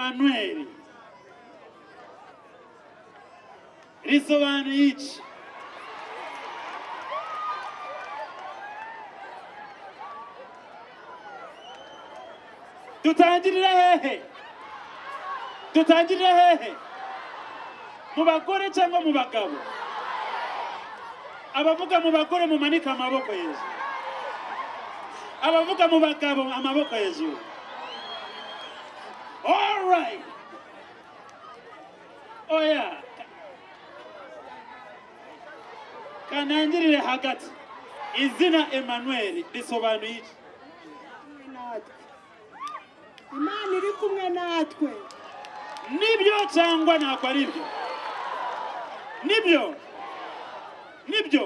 Emmanuel risobanuye iki? Tutangirira hehe? Tutangirira hehe? Mu bagore cyangwa mu bagabo? Abavuga mu bagore mumanika amaboko hejuru. Abavuga mu bagabo amaboko hejuru. All right. Oh yeah. Kanangirire hagati. Izina Emmanuel risobanuye iki? Imana iri kumwe natwe. Nibyo cyangwa ntabwo ari byo? Nibyo. Nibyo.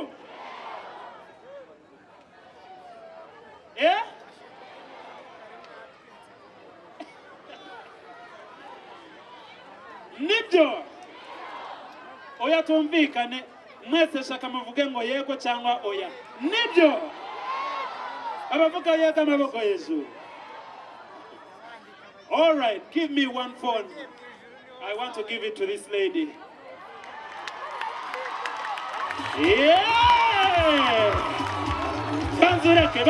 Nibyo. Oya tumvikane mwese shaka muvuge ngo yego cyangwa oya. Nibyo. Abavuga yego amaboko hejuru. All right, give me one phone. I want to give it to this lady. Yeah! Banzureke.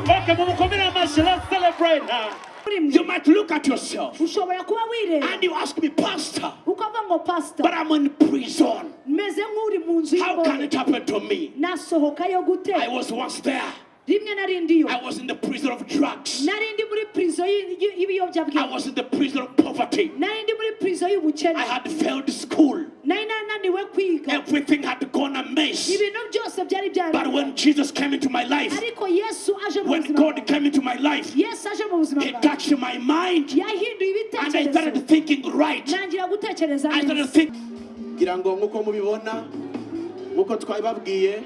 Okay, mumukomere amashi, let's celebrate now. You might look at yourself Ushobora kuba wireba. and you ask me, Pastor, Ukavuga ngo pastor. but I'm in prison. Meze nk'uri mu nzu How can it happen to me? Nasohokayo gute? I was once there. Rimwe narindiyo. I was in the prison of drugs. Narindi muri prison I y'ibiyobyabwenge. was in the prison of poverty. Narindi muri prison y'ubukene. I had failed school. Nari nananiwe kwiga. Everything had gone amiss. Ibintu byose byari byari. But when Jesus came into my life, Ariko Yesu aje mu when buzima. God came into my life, Yesu aje mu buzima He bwawe. touched my mind Yahinduye and I ibitekerezo. started thinking right. Nangira gutekereza I started neza. thinking. Kugirango nkuko mubibona nkuko twabibabwiye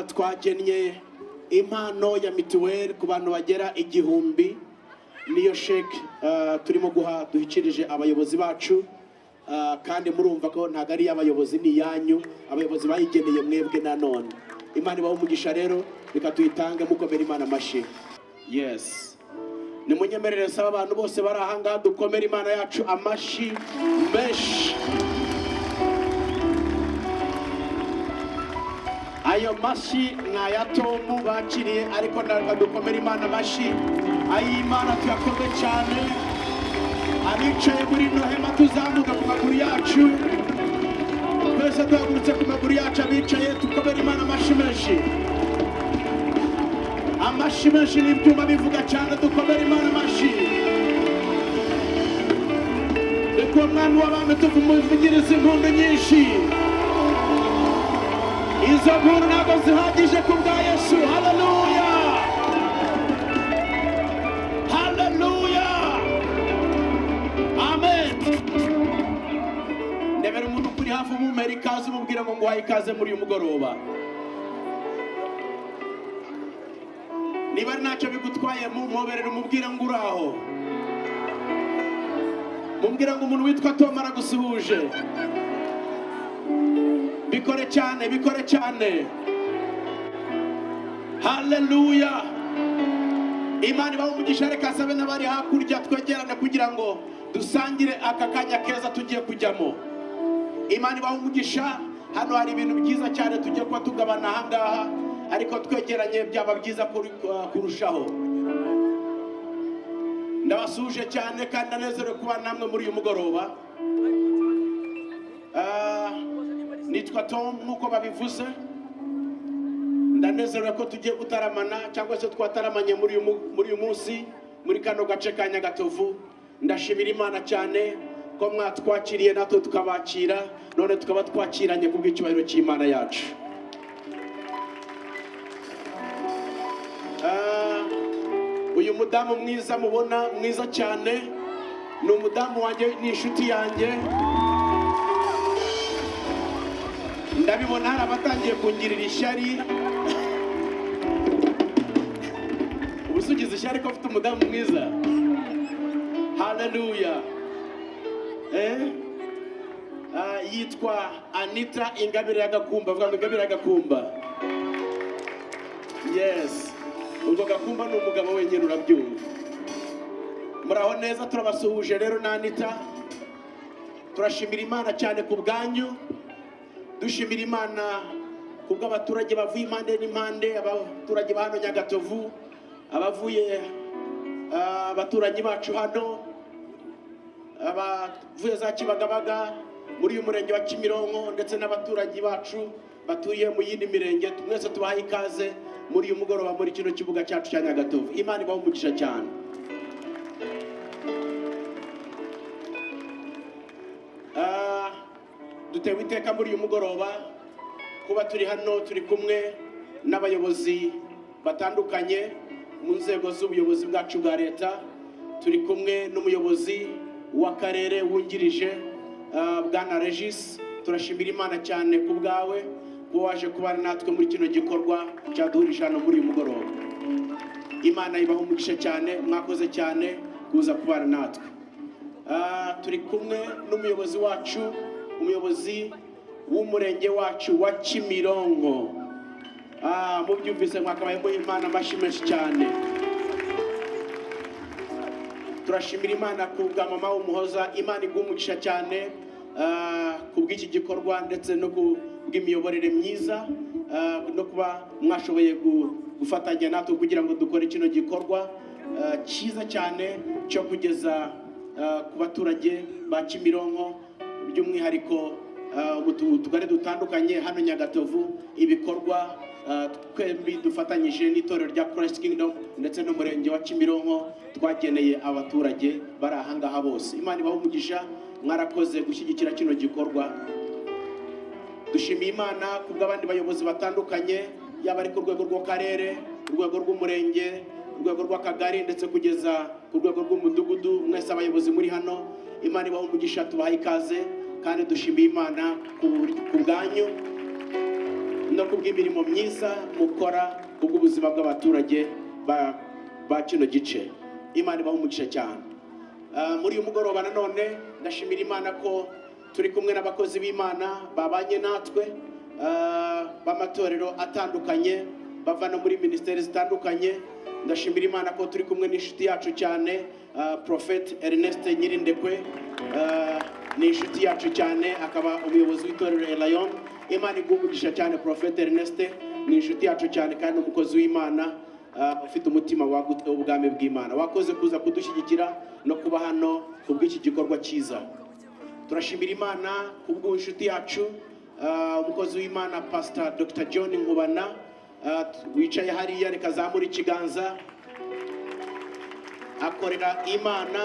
twagennye impano ya mituweli ku bantu bagera 1000 niyo sheke turimo guha duhikirije abayobozi bacu kandi murumva ko ntago ari abayobozi ni yanyu abayobozi bayigeneye mwebwe nanone Imana ibaho umugisha rero reka tuyitange mukomera Imana amashi. Yes, nimunyemerere saba abantu bose bari ahanga dukomera Imana yacu amashi menshi. Ayo mashi nkaya Tomu bakiriye ariko dukomera Imana amashi ay'Imana tuyakome cyane. Abicaye muri nohema tuzamuka ku maguru yacu twese duhagurutse ku maguru yacu abicaye dukomera Imana amashi menshi. Amashi menshi n'ibyuma bivuga cyane dukomera Imana amashi. Reka mwana w'abantu tuvumuvugiriza impundu nyinshi. Izo nkuru ntabwo zihagije ku bwa Yesu. Haleluya, haleluya, amen. Ndebera umuntu kuri hafi umumera ikaze umubwira ngo nguhaye ikaze muri uyu mugoroba. Niba ari ntacyo bigutwaye muhoberera umubwira ngo uraho. Mubwira ngo umuntu witwa Tom aragusuhuje. Bikore cyane. Haleluya. Imana ibaho umugisha reka sabe n'abari hakurya twegerane kugira ngo dusangire aka kanya keza tugiye kujyamo. Imana ibaho umugisha. Hano hari ibintu byiza cyane tugiye kuba tugabana ahangaha ariko twegeranye byaba byiza kurushaho. Ndabasuje cyane kandi ndanezerewe kuba namwe muri uyu mugoroba. Nitwa Tom nkuko babivuze. Ndanezerewe ko tugiye gutaramana cyangwa se twataramanye muri uyu munsi muri kano gace ka Nyagatovu. Ndashimira Imana cyane ko mwatwakiriye natwe tukabakira none tukaba twakiranye ku bw'icyubahiro cy'Imana yacu. Uyu mudamu mwiza mubona mwiza cyane ni umudamu wanjye ni inshuti yanjye. Ndabibona hari abatangiye kungirira ishyari. Ubusugize ishyari ko ufite umudamu mwiza. Haleluya. Yitwa Anitha Ingabire y'Agakumba. Vuga ngo Ingabire y'Agakumba. Yes. Ubwo Gakumba ni umugabo wenyine urabyumva. muraho neza, turabasuhuje rero na Anitha. Turashimira Imana cyane ku bwanyu, dushimira Imana kubw'abaturage bavuye impande n'impande, abaturage ba hano Nyagatovu, abavuye abaturanyi bacu hano, abavuye za Kibagabaga muri uyu murenge wa Kimironko, ndetse n'abaturage bacu baturiye mu yindi mirenge. Mwese tubahaye ikaze muri uyu mugoroba muri kino kibuga cyacu cya Nyagatovu. Imana ibahe umugisha cyane. Dutewe iteka muri uyu mugoroba kuba turi hano, turi kumwe n'abayobozi batandukanye mu nzego z'ubuyobozi bwacu bwa leta. Turi kumwe n'umuyobozi w'akarere wungirije bwana Regis. Turashimira Imana cyane ku bwawe kuba waje kubana natwe muri kino gikorwa cyaduhurije hano muri uyu mugoroba. Imana ibahe umugisha cyane, mwakoze cyane kuza kubana natwe. Turi kumwe n'umuyobozi wacu, umuyobozi w'umurenge wacu wa Kimironko. Mubyumvise mwakabaye muha Imana amashyi menshi cyane. Turashimira Imana ku bwa mama w'umuhoza. Imana iguhe umugisha cyane ku bw'iki gikorwa, ndetse no ku bw'imiyoborere myiza, no kuba mwashoboye gufatanya natwe kugira ngo dukore kino gikorwa cyiza cyane cyo kugeza ku baturage ba Kimironko, by'umwihariko mu tugari dutandukanye hano Nyagatovu, ibikorwa twembi dufatanyije n'itorero rya Christ Kingdom ndetse n'umurenge wa Kimironko twageneye abaturage bari ahangaha bose. Imana ibahe umugisha, mwarakoze gushyigikira kino gikorwa. Dushimiye Imana kubw'abandi bayobozi batandukanye, yaba ari ku rwego rw'akarere, urwego rw'umurenge, urwego rw'akagari, ndetse kugeza ku rwego rw'umudugudu. Mwese abayobozi muri hano, Imana ibahe umugisha, tubahaye ikaze, kandi dushimiye Imana ku bwanyu no kubw'imirimo myiza mukora kubw'ubuzima bw'abaturage ba kino gice. Imana ibahe umugisha cyane. Muri uyu mugoroba nanone ndashimira Imana ko turi kumwe n'abakozi b'Imana babanye natwe b'amatorero atandukanye, bava no muri ministeri zitandukanye. Ndashimira Imana ko turi kumwe n'inshuti yacu cyane, Prophet Ernest Nyirindekwe, ni inshuti yacu cyane, akaba umuyobozi w'itorero Lion. Imana iguhe umugisha cyane Prophet Ernest, ni inshuti yacu cyane kandi umukozi w'Imana ufite umutima wagutse w'ubwami bw'Imana. Wakoze kuza kudushyigikira no kuba hano kubw'iki gikorwa cyiza. Turashimira Imana kubw'inshuti yacu, umukozi w'Imana Pastor Dr. John Nkubana, wicaye hariya, reka zamura ikiganza. Akorera Imana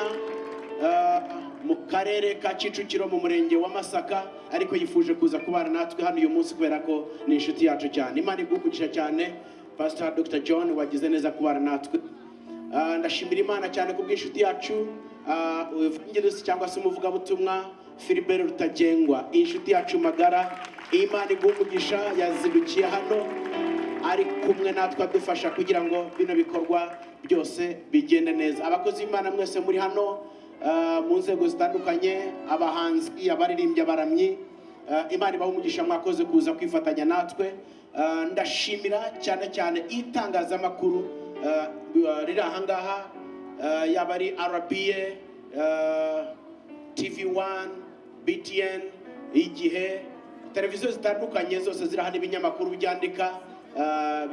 mu karere ka Kicukiro mu murenge wa Masaka, ariko yifuje kuza kubana natwe hano uyu munsi kubera ko ni inshuti yacu cyane. Imana igukugisha cyane Pastor Dr. John, wagize neza kubana natwe. Ndashimira Imana cyane kubw'inshuti yacu evangelist cyangwa se umuvugabutumwa Philibert Rutagengwa, inshuti yacu magara. Imana igukugisha, yazindukiye hano ari kumwe natwe adufasha kugira ngo bino bikorwa byose bigende neza. Abakozi b'Imana mwese muri hano mu nzego zitandukanye, abahanzi, abaririmbyi, abaramyi, Imana ibahe umugisha, mwakoze kuza kwifatanya natwe. Ndashimira cyane cyane itangazamakuru riri ahangaha, yaba ari RBA, TV1, BTN, igihe, televiziyo zitandukanye zose ziri hano, ibinyamakuru byandika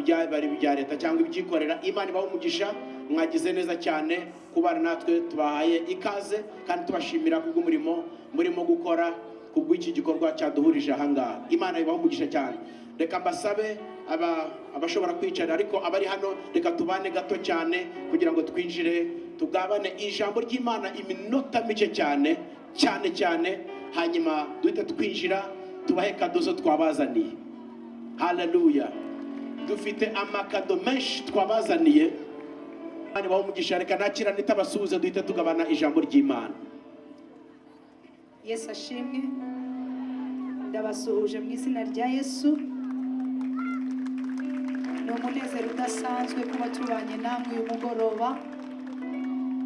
byabari bya leta cyangwa ibyikorera. Imana ibahe umugisha, mwagize neza cyane kubana natwe, tubahaye ikaze kandi tubashimira kubw'umurimo murimo gukora kubw'iki gikorwa cyaduhurije ahangaha. Imana ibahe umugisha cyane. Reka mbasabe abashobora kwicara, ariko abari hano reka tubane gato cyane kugira ngo twinjire tugabane ijambo ry'Imana iminota mike cyane cyane, hanyuma duhite twinjira tubahe kadozo twabazaniye. Haleluya. Dufite amakado menshi twabazaniye. Imana ibahe umugisha. Reka nakira Anitha basuhuze, duhite tugabana ijambo ry'Imana. Yesu ashimwe. Ndabasuhuje mu izina rya Yesu. Ni umunezero udasanzwe kuba tubanye namwe uyu mugoroba,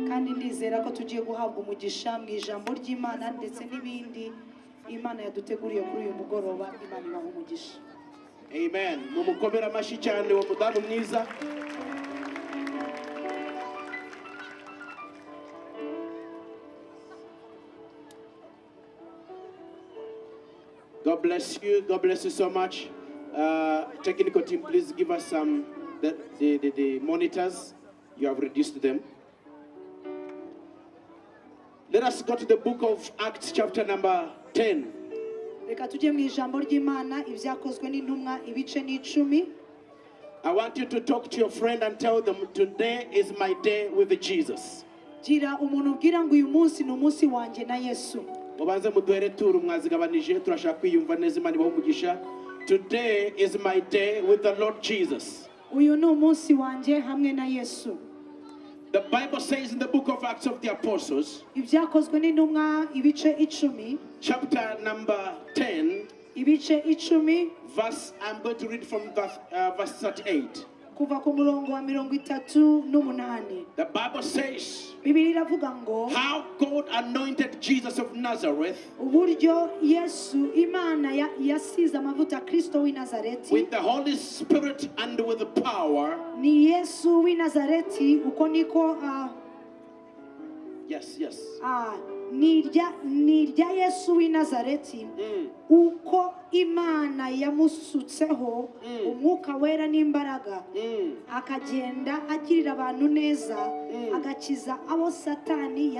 kandi ndizera ko tugiye guhabwa umugisha mu ijambo ry'Imana ndetse n'ibindi Imana yaduteguriye kuri uyu mugoroba. Imana ibahe umugisha. Amen. Mumukomera amashyi cyane uwo mudamu mwiza. God bless you. God bless you so much. Technical team, please give us the monitors. You have reduced them. Let us go to the book of Acts, chapter number 10. Reka tujye mu ijambo ry'Imana ibyakozwe n'intumwa ibice n'icumi. I want you to talk to your friend and tell them, today is my day with Jesus. Gira umuntu ubwira ngo uyu munsi ni umunsi wanjye na Yesu. Mubanze muduhere turu mwazigabanije turashaka kwiyumva neza Imana ibahe umugisha. Today is my day with the Lord Jesus. Uyu ni umunsi wanjye hamwe na Yesu. The Bible says in the book of Acts of the Apostles, Ibyakozwe n'intumwa ibice icumi. chapter number 10, Ibice icumi. I'm going to read from verse 38. Kuva ku murongo wa 38. The Bible says, Bibiliya iravuga ngo how God anointed Jesus of Nazareth uburyo Yesu Imana yasize amavuta Kristo w'i Nazareti. with the Holy Spirit and with the power. Ni Yesu w'i Nazareti uko niko Yes. ni irya Yesu w'i Nazareti uko Imana yamusutseho umwuka wera n'imbaraga akagenda agirira abantu neza agakiza abo Satani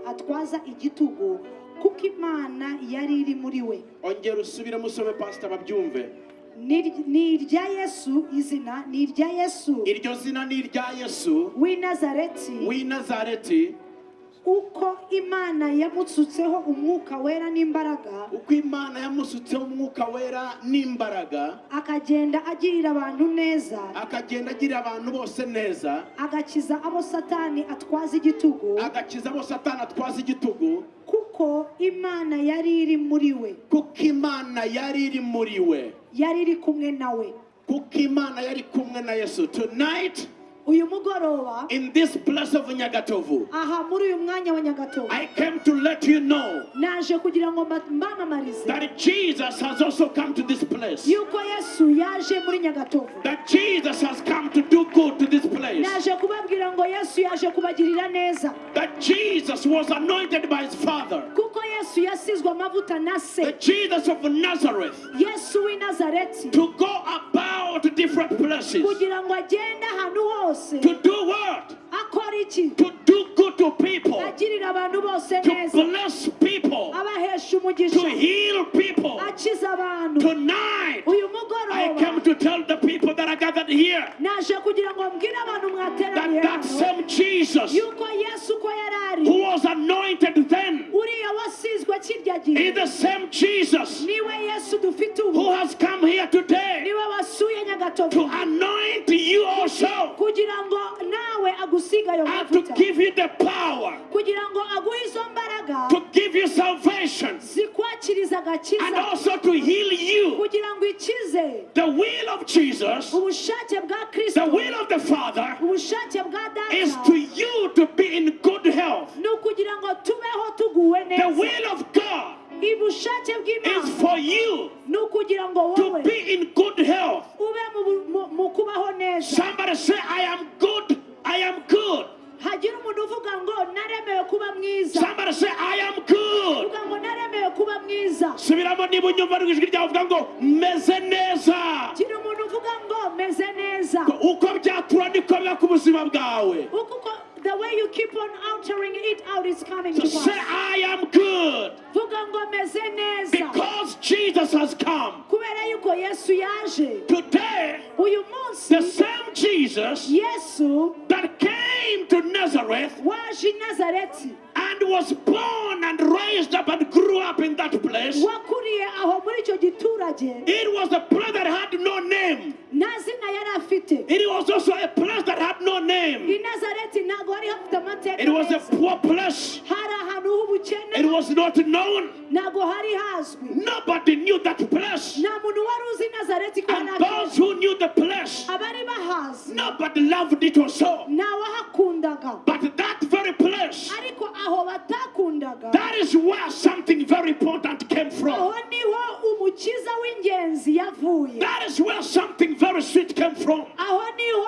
atwaza igitugu kuko Imana yari iri muri we. Ongera usubire musome pastor babyumve. Ni irya Yesu izina ni irya Yesu Iryo zina ni irya Yesu w'i Nazareti uko Imana yamutsutseho umwuka wera n'imbaraga uko Imana yamusutseho umwuka wera n'imbaraga akagenda agirira abantu neza akagenda agirira abantu bose neza agakiza abo Satani atwaza igitugu kuko Imana yari iri muri we yari iri kumwe nawe kuko Imana yari kumwe na Yesu. Tonight uyu mugoroba in this place of Nyagatovu, aha muri uyu mwanya wa Nyagatovu I came to let you know naje kugira ngo mbamamarize that Jesus has also come to this place. yuko Yesu yaje muri Nyagatovu. That Jesus has come to do good to this place. Naje kubabwira ngo Yesu yaje kubagirira neza. That Jesus was anointed by his Father. Kuko Yesu yasizwe amavuta na se. The Jesus of Nazareth. Yesu w'i Nazareti. To go about different places. Kugira ngo agende ahantu hose. To do what? Akora iki? To do good to people. Agirira abantu bose to neza. Bless people. Abahesha umugisha. To heal people. Akiza abantu. Tonight, uyu mugoroba I came to tell the people that are gathered here naje kugira ngo mbwire abantu mwateraniye that same Jesus yuko Yesu ko yarari who was anointed then uriya wasizwe kirya gihe is the same Jesus niwe Yesu dufite ubu who has come here today niwe wasuye Nyagatovu to anoint you also kugira ngo nawe agusiga yo and to mavuta give you the power kugira ngo aguhe izo mbaraga to give you salvation zikwakiriza agakiza and also to heal you. kugira ngo ikize The will of Jesus, ubushake bwa Kristo the will of the Father ubushake bwa data is to you to be in good health. no kugira ngo tubeho tuguwe The neza will of God ibushake bw'Imana is for you no kugira ngo to wowe be in good health. ube mu kubaho neza. Somebody say, I am good. I am good. Hagira umuntu uvuga ngo naremewe kuba mwiza. Somebody say, I am good. Uvuga ngo naremewe kuba mwiza. Subiramo niba unyumva ijwi ryawe uvuga ngo meze neza. Hagira umuntu uvuga ngo meze neza. Uko byatura niko biba ku buzima bwawe. The way you keep on uttering it out is coming to pass. Say, I am good. Vuga ngo meze neza. Because Jesus has come. Kubera yuko Yesu yaje. Today, uyu munsi the same Jesus Yesu that came to Nazareth waje Nazareti and was born and raised up and grew up in that place. wakuriye aho muri icyo giturage. It was a place that had no name. Nta zina yari afite. It was also a place that had no name. I Nazareti ntabwo hari hafite amateka. It was a poor place. Hari ahantu h'ubukene. It was not known. Ntabwo hari hazwi. Nobody knew that place. Nta muntu wari uzi Nazareti ko And those who knew the place, abari bahazi nobody loved it also. ntawahakundaga. But that very place, Ariko aho batakundaga. that is where something very important came from. Aho niho umukiza w'ingenzi yavuye. That is where something very sweet came from. Aho niho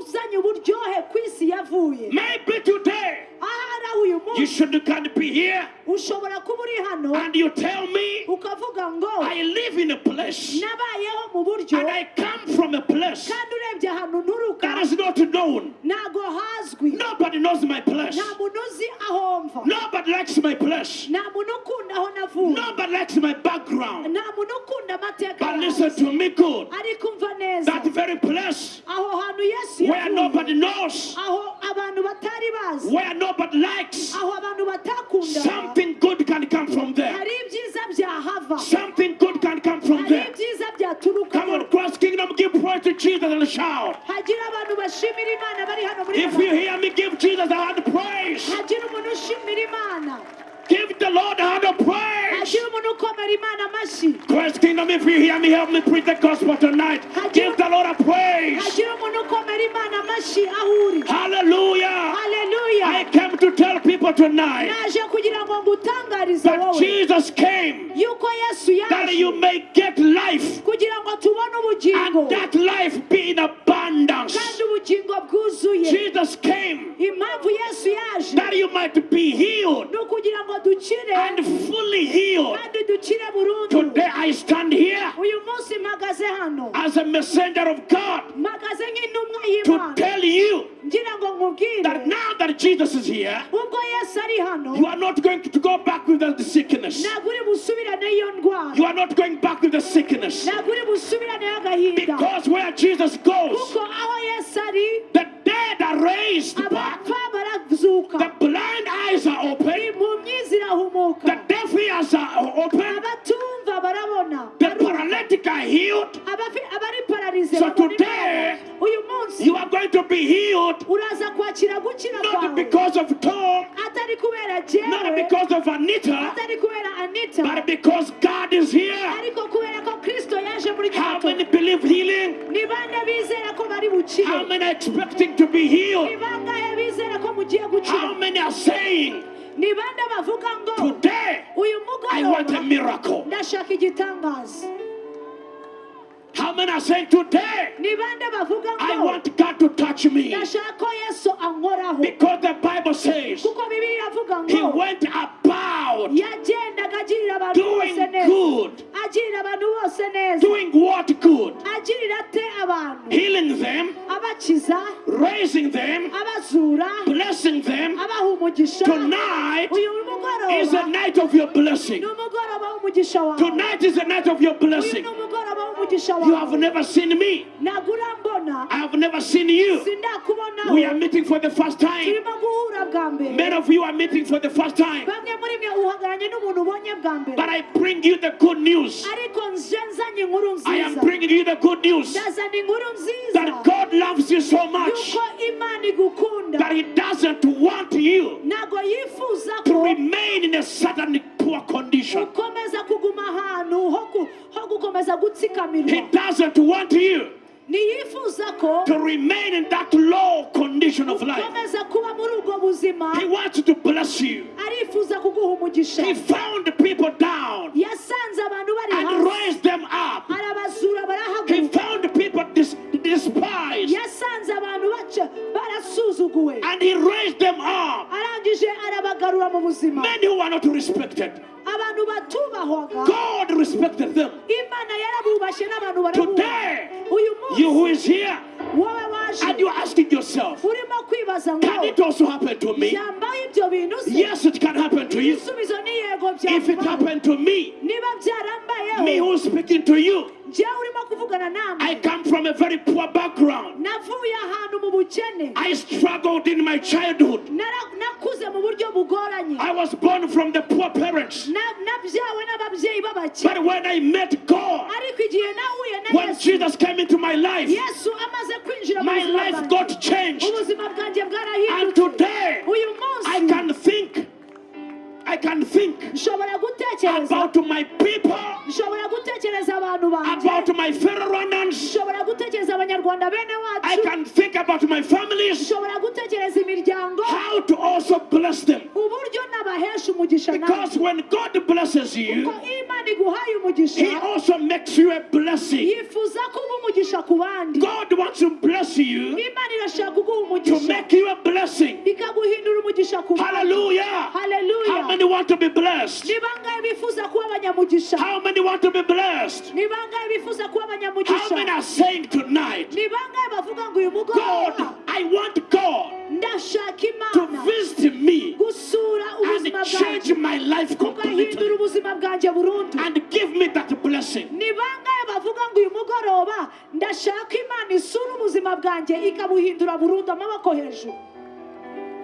uzanye uburyohe ku isi yavuye. Maybe today, Ahari uyu You munsi can't be here ushobora kuba uri hano and you tell me ukavuga ngo I live in a place nabayeho mu buryo and I come from a place kandi urebye ahantu nturuka that is not known. ntago hazwi Nobody knows my place. nta muntu uzi aho mva Nobody likes my place. nta muntu ukunda aho navuye Nobody likes my background. nta muntu ukunda amateka But yanjye. listen to me good. ariko umva neza That very place aho hantu yesu where yavuye nobody knows, aho abantu batari bazi where nobody likes, aho abantu batakunda something good can come from there. hari ibyiza byahava Something good can come from hari there. ibyiza Come byaturukaho on, cross kingdom, give praise to Jesus and shout. hagira abantu bashimira imana bari hano muri If you hear me, give Jesus a hand of praise. hagira umuntu ushimira imana Give the Lord a hand of praise. hagira umuntu ukomera imana amashyi Cross kingdom, if you hear me, help me preach the gospel tonight. Give the Lord a praise. hagira umuntu ukomera imana amashyi aho uri Hallelujah. haleluya I came to tell people tonight naje kugira ngo ngutangarize that wowe Jesus came yuko yesu that yaje you may get life kugira ngo tubone ubugingo and that life be in abundance. kandi ubugingo bwuzuye Jesus came impamvu yesu yaje that you might be healed ni ukugira ngo dukire and fully healed. kandi dukire burundu Today I stand here uyu munsi mpagaze hano as a messenger of God mpagaze nk'intumwa to y'imana tell you ngira ngo nkubwire that now that Jesus is here, ubwo yesu ari hano you are not going to go back with the sickness. ntabwo uri busubirane iyo ndwara You are not going back with the sickness. ntabwo uri busubirane y'agahinda Because where Jesus goes, kuko aho yesu ari the dead are raised back, abapfa barazuka the blind eyes are open, impumyi zirahumuka the deaf ears are open, abatumva barabona the paralytic are healed. abari pararize So babona today, impamo. uyu munsi you are going to be healed uraza kwakira gukira not kwawe because of Tom, atari kubera not jewe because of Anita, atari kubera anita but because God is here. ariko kubera ko kristo yaje muri How gato many believe healing? ni bande bizera ko bari How bukire many are expecting to be ni healed? bangahe bizera ko mugiye How gukira many are saying, ni bande bavuga ngo today uyu I want a mugoroba miracle? ndashaka igitangaza How many are saying, today ni bande bavuga I ngo want God to touch me? ndashaka ko yesu ankoraho Because the Bible says kuko bibiri iravuga he ngo went about yagendaga agirira abantu doing bose neza good. agirira abantu bose neza Doing what good? agirira ate abantu Healing them, abakiza raising them, abazura blessing them. abaha umugisha Tonight uyu is the mugoroba night of your blessing. ni umugoroba w'umugisha wawe Tonight is the night of your uyu blessing. ni umugoroba w'umugisha You have wawe never seen me. ntabwo urambona I have never seen you. sindakubonaho We are meeting for the first time. turimo guhura bwa mbere Many of you are meeting for the first time. bamwe muri mwe uhagararanye n'umuntu ubonye bwa mbere But I bring you the good news. ariko nje nzanye inkuru I am nziza bringing you the good news ndazana inkuru nziza that God loves you so much yuko imana igukunda that He doesn't want you ntabwo yifuza to ko remain in a certain poor condition. ukomeza kuguma ahantu ho gukomeza gutsikamirwa He doesn't want you ntiyifuza ko to remain in that low condition of life. ukomeza kuba muri ubwo buzima He wants to bless you. arifuza kuguha umugisha He found the people down yasanze abantu bari and hasi raised them up. arabazura He barahaguruka found the people despised yasanze abantu barasuzuguwe and He raised them up. arangije arabagarura mu buzima Many who are not respected, abantu batubahwaga God respected them. imana yarabubashye n'abantu barabubaha Today, uyu you who munsi is here wowe waje and you are asking yourself, urimo kwibaza can ngo it also happen to me? byambaye ibyo bintu se Yes, it can happen to you. ibisubizo ni yego If it byambaye happened to me, niba byarambayeho me who's speaking to you, njyewe urimo kuvugana I namwe come from a very poor background. navuye ahantu mu bukene I struggled in my childhood. nakuze mu buryo bugoranye I was born from the poor parents. nabyawe n'ababyeyi b'abakene But when I met God, ariko igihe nahuye na when yesu Jesus came into my life, yesu amaze kwinjira mu my buzima life bwanjye got changed. ubuzima bwanjye And bwarahindutse today, uyu I munsi can think nshobora gutekereza about my people, nshobora gutekereza abantu banjye about my fellow Rwandans. nshobora gutekereza abanyarwanda bene I wacu can think about my families, nshobora gutekereza imiryango how to also bless them. uburyo ubahesha umugisha Because nawe. when God blesses you, Kuko iyo Imana iguhaye umugisha, He also makes you a blessing. yifuza kuba umugisha ku bandi. God wants to bless you Imana irashaka kuguha to umugisha, make you a blessing. ikaguhindura umugisha ku bandi. Hallelujah. Hallelujah. How many want to be blessed? Ni bangahe bifuza kuba abanyamugisha? How many want to be blessed? Ni bangahe bifuza kuba How abanyamugisha? many are saying tonight, Ni bangahe bavuga ngo uyu mugoroba God, I want God ndashaka to Imana visit me gusura and ubuzima change bwanjye, my life ukahindura completely ubuzima bwanjye burundu. and give me that blessing? Ni bangahe bavuga ngo uyu mugoroba ndashaka Imana isura ubuzima bwanjye ikabuhindura burundu? Amaboko hejuru.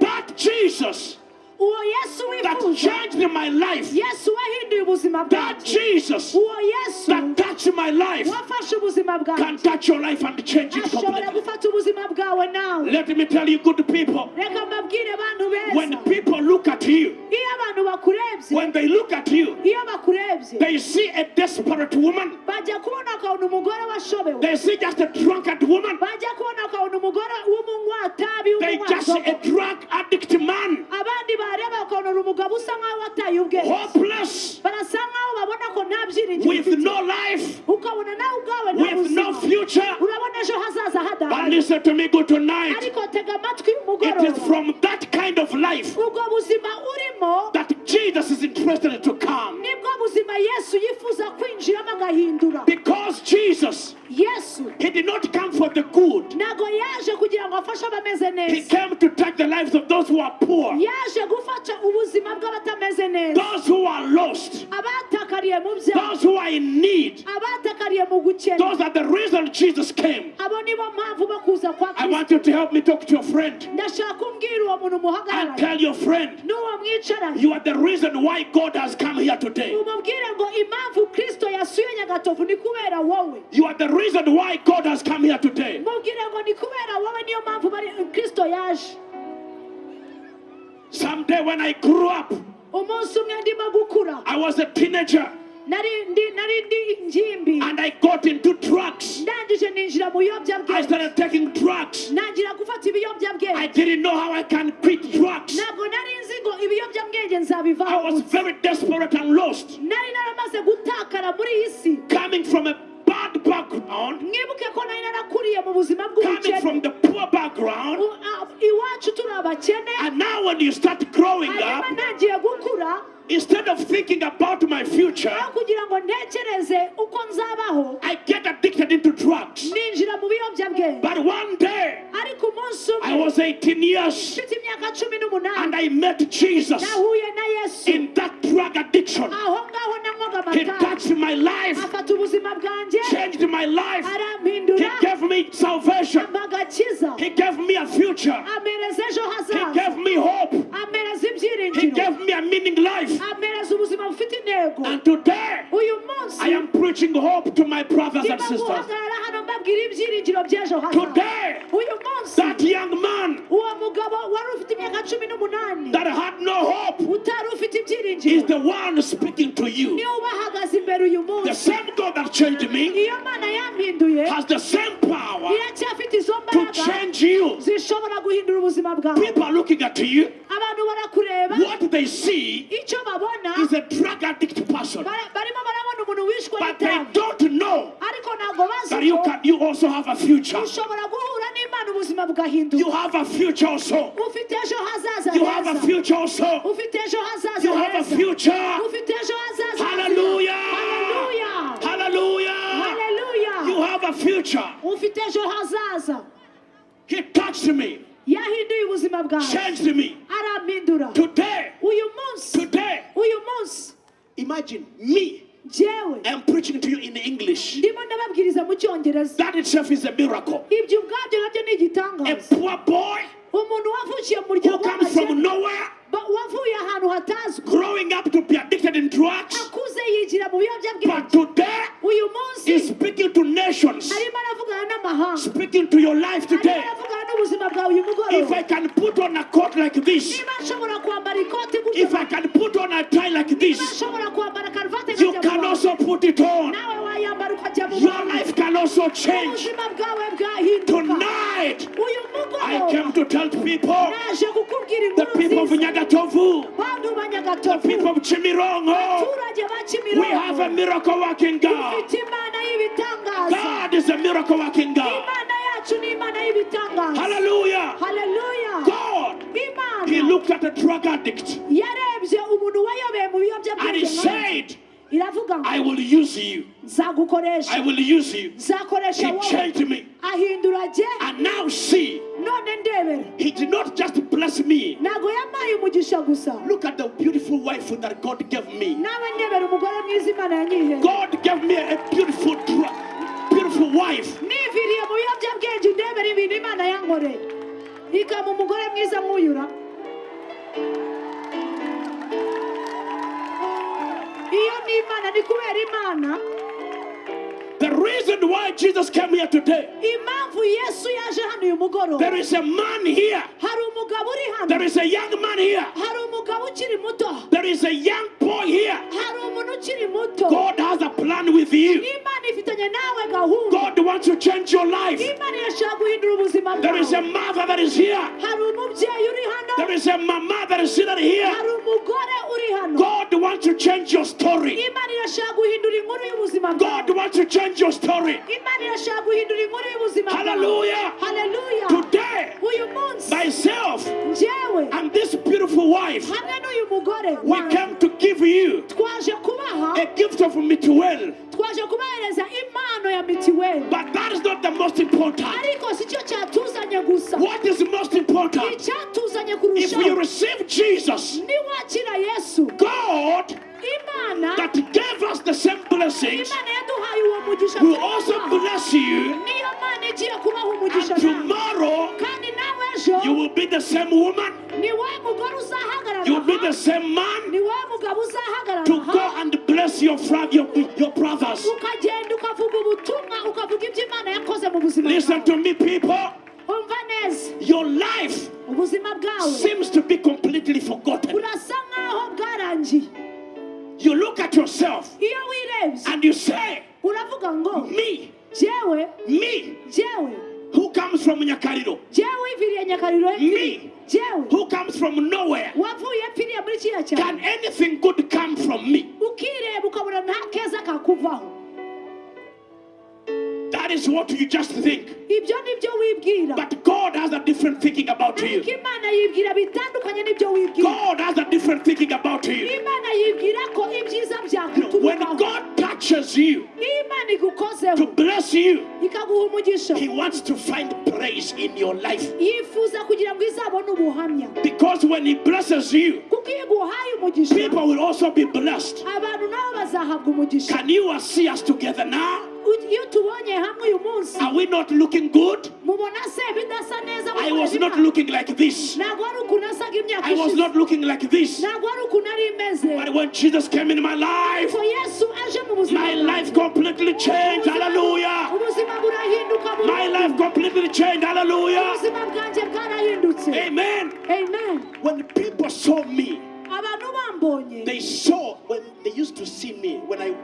But Jesus, Uwo Yesu that wifuza, changed my life, Yesu wahinduye ubuzima that bwanjye, Jesus uwo Yesu that touched my life wafashe ubuzima can bwanjye touch your life and change it ashobora completely. gufata ubuzima bwawe nawe. Let me tell you, good people, Reka mbabwire bantu when beza, people look at you, iyo abantu bakurebye, when they look at you, iyo bakurebye they see a desperate woman, bajya kubona akabona umugore washobewe, they see just a drunkard woman, bajya kubona akabona umugore w'umunywa-tabi, they just see a w'umunywa-nzoga. drug addict man, Abandi bareba bakabona umugabo usa nkaho wataye ubwenge, hopeless, barasa nkaho babona ko nta byiringiro with ufite, no life, ukabona nawe ubwawe nta with no buzima, future. urabona ejo hazaza But hadahari. listen to me good tonight. Ariko tega amatwi It umugoroba, is from that kind of life ubwo buzima urimo that Jesus is interested to come. nibwo buzima Yesu yifuza kwinjiramo agahindura. Because Jesus, Yesu He did not come for the good. ntago yaje kugira ngo afashe abameze He neza, came to touch the lives of those who are poor, yaje gufata ubuzima bw'abatameze neza, those who are lost, abatakariye mu byaha, those who are in need. abatakariye mu gukena. Those are the reason Jesus came. Abo nibo mpamvu bakuza kwa I want Kristo. you to help me talk to your friend Ndashaka umbwira uwo muntu and muhagararanye tell your friend, n'uwo mwicaranye, you are the reason why God has come here today. umubwire ngo impamvu Kristo yasuye Nyagatovu ni kubera wowe. You are the reason why God has come here today. Mubwire ngo ni kubera wowe, niyo mpamvu Kristo yaje. Someday when I grew up, Umunsi umwe ndimo gukura, I was a teenager nari ndi ingimbi, and I got into drugs. ndangije ninjira mu I biyobyabwenge, started taking drugs. ntangira gufata I ibiyobyabwenge. didn't know how I can quit drugs. Ntabwo nari nzi ngo ibiyobyabwenge I nzabivaho. was very desperate and lost. Nari naramaze gutakara muri iyi si. Coming from a bad background, Mwibuke ko nari narakuriye mu buzima coming from bw'ubukene. the poor background, Iwacu turi abakene, and now when you start growing hanyuma up, ntangiye gukura, instead of thinking about my future, aho kugira ngo ntekereze uko nzabaho, I get addicted into drugs. ninjira mu biyobyabwenge. But one day, Ariko umunsi I umwe, was 18 years mfite imyaka and 18, I met Jesus nahuye na Yesu. in that drug addiction. Aho ngaho nanywaga He amatabi, touched my life, afata ubuzima bwanjye, changed my life. He arampindura, gave me salvation. ampa agakiza, He gave me a future. amereza ejo He hazaza, gave me hope. amereza He ibyiringiro, gave me a meaning life. amereza ubuzima bufite intego. And today, Uyu munsi I am preaching hope to my brothers and ndimo sisters. guhagarara hano mbabwira ibyiringiro by'ejo hazaza. Today, Uyu munsi that young man uwo mugabo wari ufite imyaka 18 that had no hope utari ufite is ibyiringiro the one speaking to you. niwe ubahagaze imbere uyu The munsi. same God that changed me Iyo Mana yampinduye has the same power iracyafite izo to mbaraga change you. zishobora guhindura ubuzima bwawe. People are looking at you. Abantu barakureba, What they see icyo babona is a drug addict person. barimo barabona umuntu wishwe But they n'itabi, don't know ariko ntabwo bazi that ko you also have a future. ushobora guhura n'Imana ubuzima bugahinduka. You have a future also. Ufite ejo hazaza You have a heza, future also. ufite ejo hazaza You have a heza, future. ufite ejo hazaza Hallelujah. heza. Hallelujah. Hallelujah. Hallelujah. You have a future. Ufite ejo hazaza. He touched me, Yahinduye ubuzima bwawe, changed me. arampindura. Today, Uyu munsi, today, uyu munsi imagine me. jewe I'm preaching to you in English. ndimo ndababwiriza mu Cyongereza. That itself is a miracle. Ibyo ubwabyo nabyo ni A igitangaza. poor boy Umuntu wavukiye mu who muryango comes from w'abakene, nowhere, wavuye ahantu hatazwi, growing up to be addicted in drugs, akuze yigira mu but biyobyabwenge. today Uyu munsi is speaking to nations, arimo aravugana n'amahanga, speaking to your life arimo today. aravugana n'ubuzima bwawe uyu If I mugoroba. can put on a coat like this, Niba nshobora kwambara ikoti gutya, if I can put on a tie like niba this, nshobora kwambara karuvati you nkajya can mu bantu, also put it on. nawe wayambara ukajya mu Your bantu. life can also change. Ubuzima bwawe bwahinduka. Tonight, tonight, uyu I mugoroba came to tell people, naje kukubwira the inkuru people of nziza Nyagatovu, bantu ba the Nyagatovu people of Chimirongo, abaturage ba we have a Kimirongo miracle working God. ufite imana y'ibitangaza God is a miracle working God. imana yacu ni imana y'ibitangaza Hallelujah. haleluya God, He imana looked at a drug addict yarebye umuntu wayobeye mu and He biyobyabwenge said, iravuga ngo I will use you. nzagukoresha I will use you. nzakoresha He wowe changed me. ahindura je And now see, none ndebera He did not just bless me. ntago yampaye umugisha gusa Look at the beautiful wife that God gave me. nawe ndebera umugore mwiza imana yanyihe God gave me a beautiful wife. niviriye mu biyobyabwenge ndebera ibintu imana yankoreye ikaba umugore mwiza nk'uyura iyo ni imana ni kubera imana The reason why Jesus came here today, impamvu yesu yaje hano uyu mugoroba there is a man here. hari umugabo uri hano There is a young man here. hari umugabo ukiri muto There is a young boy here. hari umuntu ukiri muto God has a plan with you. imana ifitanye nawe gahunda God wants to change your life. imana irashaka guhindura ubuzima There is a bwawe mother that is here. hari umubyeyi uri hano There is a mama that is seated here. hari umugore uri hano God wants to change your story. imana irashaka guhindura inkuru y'ubuzima God bwawe wants to change your story. imana irashaka guhindura inkuru y'ubuzima bwawe Hallelujah. haleluya Today, uyu munsi myself njyewe and this beautiful wife, hamwe n'uyu mugore we wanjye, came to give you twaje kubaha a gift of mituweli. twaje kubahereza impano ya mitiweli But that is not the most important. ariko si cyo cyatuzanye gusa What is most important? icyatuzanye If you kurushaho receive Jesus, niwakira yesu God imana that gave us the same blessings imana yaduhaye uwo mugisha will also bless you, niyo mana igiye kubaha and umugisha nawe tomorrow kandi nawe ejo you will be the same woman, ni wowe mugore uzahagarara you will be aha, the same man ni wowe mugabo uzahagarara to aha, go and bless your brothers. ukagenda ukavuga ubutumwa ukavuga ibyo imana yakoze mu buzima Listen bwawe to me, people. umva neza Your life ubuzima bwawe seems to be completely forgotten. burasa nkaho bwarangiye You look at yourself iyo wirebye and you say, uravuga ngo me, jewe who comes from Nyakariro, jewe wiviriye nyakariro me, jewe who comes from nowhere. wavuye pfiriye muri kiriya cyane Can anything good come from me? ukireba ukabona nta keza kakuvaho That is what you just think. ibyo nibyo wibwira But God has a different thinking about you. ariko imana yibwira bitandukanye n'ibyo wibwira God has a different thinking about you. imana yibwira ko ibyiza When byakuturukaho God touches you iyo imana to igukozeho bless you, ikaguha umugisha He wants to find praise in your life. yifuza kugira ngo izabone ubuhamya Because when He blesses you, kuko iyo iguhaye umugisha people will also be blessed. abantu nabo bazahabwa umugisha Can you see us together now? iyo tubonye hamwe uyu munsi Are we not looking good? mubona se bidasa neza I was not looking like this. ntabwo ari ukuntu asaga imyaka I was ishize not looking like this. ntabwo ari ukuntu ari imeze But when Jesus came in my life, ariko yesu aje mu buzima my bwawe. life completely changed. Hallelujah. ubuzima burahinduka My life completely changed. Hallelujah. ubuzima bwanjye bwarahindutse Amen. amen When people saw me, abantu bambonye they saw when they used to see me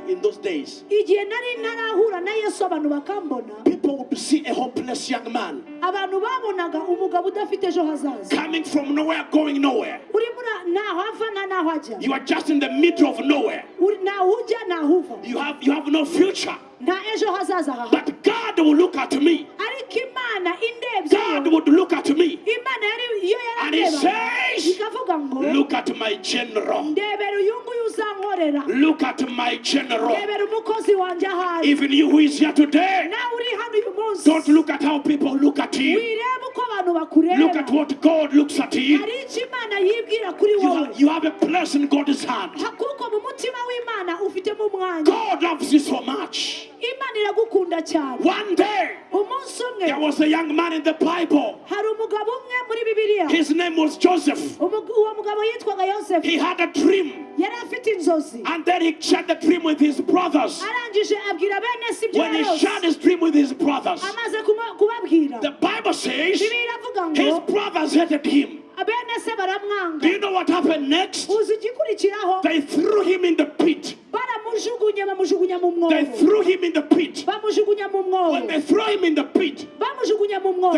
in those days. igihe nari ntarahura na yesu abantu bakambona People would see a hopeless young man abantu babonaga umugabo udafite ejo hazaza coming from nowhere, going nowhere. urimo ntaho ava na ntaho ajya You are just in the middle of nowhere. ntaho ujya ntaho uva You have no future. nta ejo hazaza haha But God will look at me. ariko imana indebye God would look at me imana iyo and He yarandeba says, ikavuga ngo look at my general. ndebera uyu nguyu uzankorera Look at my general. ndebera umukozi wanjye ahari Even you who is here today, nawe uri hano uyu munsi don't look at how people look at you. wireba uko abantu bakureba Look at what God looks at you. hari icyo imana yibwira kuri wowe You have a place in God's hand. kuko mu mutima w'imana ufitemo umwanya God loves you so much. imana iragukunda cyane One day, umunsi umwe there was a young man in the Bible. hari umugabo umwe muri bibiliya His name was Joseph. uwo mugabo yitwaga yosefu He had a dream, yari afite inzozi and then he shared the dream with his brothers. arangije abwira bene si ibyo When he yarose shared his dream with his brothers, amaze kubabwira the Bible says bibiliya iravuga his ngo brothers hated him. abene se baramwanga. Do you know what happened next? Uzi igikurikiraho? They threw him in the pit. Bamujugunya mu mwobo. They threw him in the pit. Bamujugunya mu mwobo. When they threw him in the pit, Bamujugunya mu mwobo.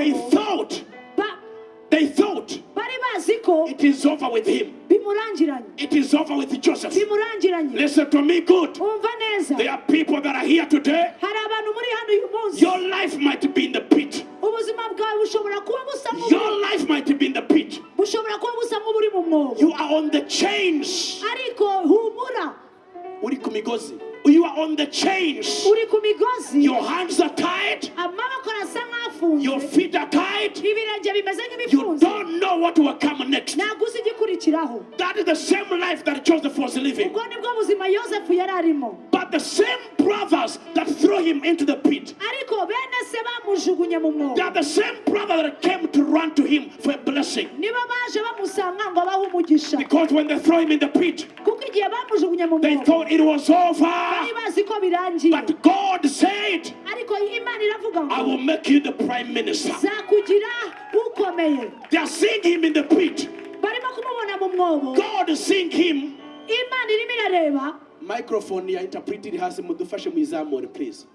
they thought bari bazi ko it is over with him. bimurangiranye. It is over with Joseph. Bimurangiranye. Listen to me good. Umva neza. There are people that are here today. Hari abantu muri hano uyu munsi. Your life might be in the pit. Ubuzima bwawe bushobora kuba busa Your life might be in the pit. bushobora kuba busa nk'uburi mu mwobo. You are on the chains. Ariko humura. Uri ku migozi. You are on the chains. Uri ku migozi. Your hands are tied. Amaboko arasa nk'afunze. Your feet are tied. Ibirenge bimeze You nk'ibifunze. don't know what will come next. Ntabwo uzi igikurikiraho. That is the same life that Joseph was living. Ubwo nibwo buzima Yosefu yari arimo. But the same brothers that threw him into the pit, Ariko bene se bamujugunye mu mwobo. they are the same brother that came to run to him for a blessing. Niba baje bamusanga ngo abahe umugisha. Because when they throw him in the pit, Kuko igihe bamujugunye mu they mwobo. thought it was over. Bari bazi ko birangiye. But God said, Ariko Imana iravuga I ngo will make you the prime minister. zakugira ukomeye. They are seeing him in the pit. Barimo kumubona mu mwobo. God is seeing him. Imana irimo irareba. microphone ya interpreted hasi mudufashe mwizamure please.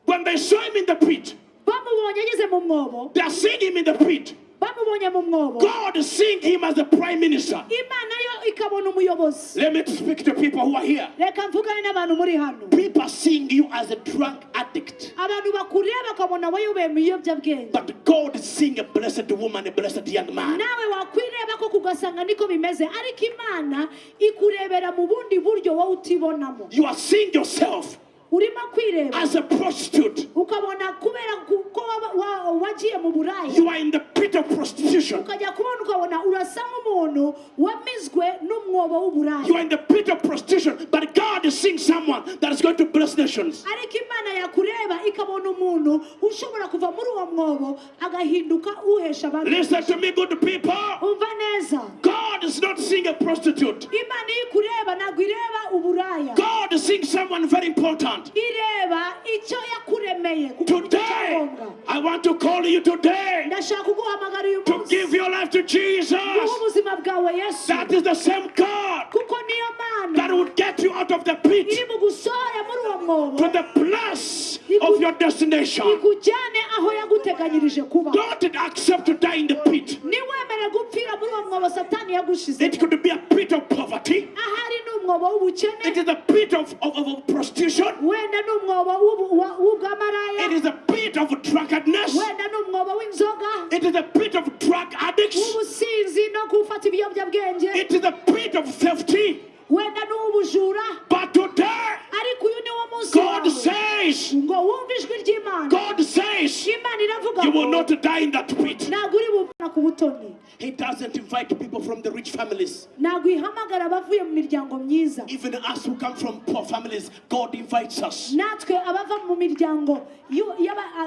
When they saw him in the pit, Bamubonye ageze mu mwobo. they are seeing him in the pit. Bamubonye mu mwobo. God is seeing him as the prime minister. Imana yo ikabona umuyobozi. Let me speak to people who are here. Reka mvugane n'abantu muri hano. People are seeing you as a drug addict. Abantu bakureba bakabona wayobeye mu biyobyabwenge. But God is seeing a blessed woman, a blessed young man. Nawe wakwireba ko kugasanga niko bimeze, ariko Imana ikurebera mu bundi buryo wowe utibonamo. You are seeing yourself Urimo kwireba as a prostitute. ukabona kubera ko wagiye mu buraya. You are in the pit of prostitution. Ukajya kubona ukabona urasa nk'umuntu wamizwe n'umwobo w'uburaya. You are in the pit of prostitution, but God is seeing someone that is going to bless nations. Ariko Imana yakureba ikabona umuntu ushobora kuva muri uwo mwobo agahinduka uhesha abantu. Listen to me, good people. Umva neza. God is not seeing a prostitute. Imana ikureba ntabwo ireba uburaya. God is seeing someone very important. Ireba icyo yakuremeye. Today, I want to call you today Ndashaka kuguhamagara uyu to munsi. give your life to Jesus. Guha ubuzima bwawe Yesu. That is the same God Kuko niyo Mana that would get you out of the pit iri mu gusohora muri uwo mwobo. to the place of your destination. Ikujyane aho yaguteganyirije kuba. Don't accept to die in the pit. Niwemere gupfira muri uwo mwobo Satani yagushize. It could be a pit of poverty. Ahari ni umwobo w'ubukene. It is a pit of prostitution. Wenda ni umwobo w'ubwamaraya. It is a pit of drunkenness. Wenda ni umwobo w'inzoga. It is a pit of drug addicts. W'ubusinzi no gufata ibiyobyabwenge. It is a pit of theft. Wenda ni uw'ubujura. But today, Ariko uyu ni wo munsi God wawe. says, Ngo wumve ijwi ry'Imana. God says, Imana iravuga you will ngo not die in that pit. ntabwo uri bubona ku butoni. He doesn't invite people from the rich families. Ntabwo ihamagara abavuye mu miryango myiza. Even us who come from poor families, God invites us. Natwe abava mu miryango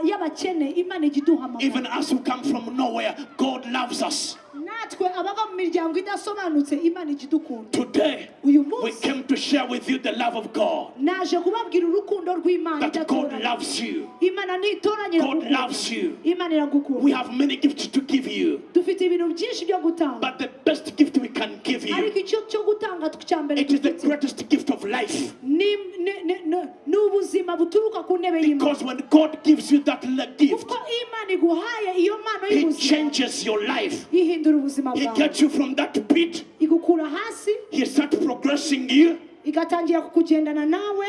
y'abakene Imana ijya iduhamagara. Even us who come from nowhere, God loves us. Natwe abava mu miryango idasobanutse Imana ijya idukunda. Today, Uyu we munsi came to share with you the love of God. naje kubabwira urukundo rw'Imana That God idatoranya. loves you. Imana ntitoranya God iragukunda. loves you. Imana iragukunda. We have many gifts to give you. Dufite ibintu byinshi byo gutanga. But the best gift we can give Ariko you, icyo cyo gutanga cya mbere it is the dufite greatest gift of life. ni ubuzima buturuka ku ntebe y'Imana. Because when God gives you that gift, Kuko Imana iguhaye iyo mpano He y'ubuzima changes your life. ihindura ubuzima He bwawe. gets you from that pit. Igukura hasi He starts progressing you. igatangira kukugendana nawe.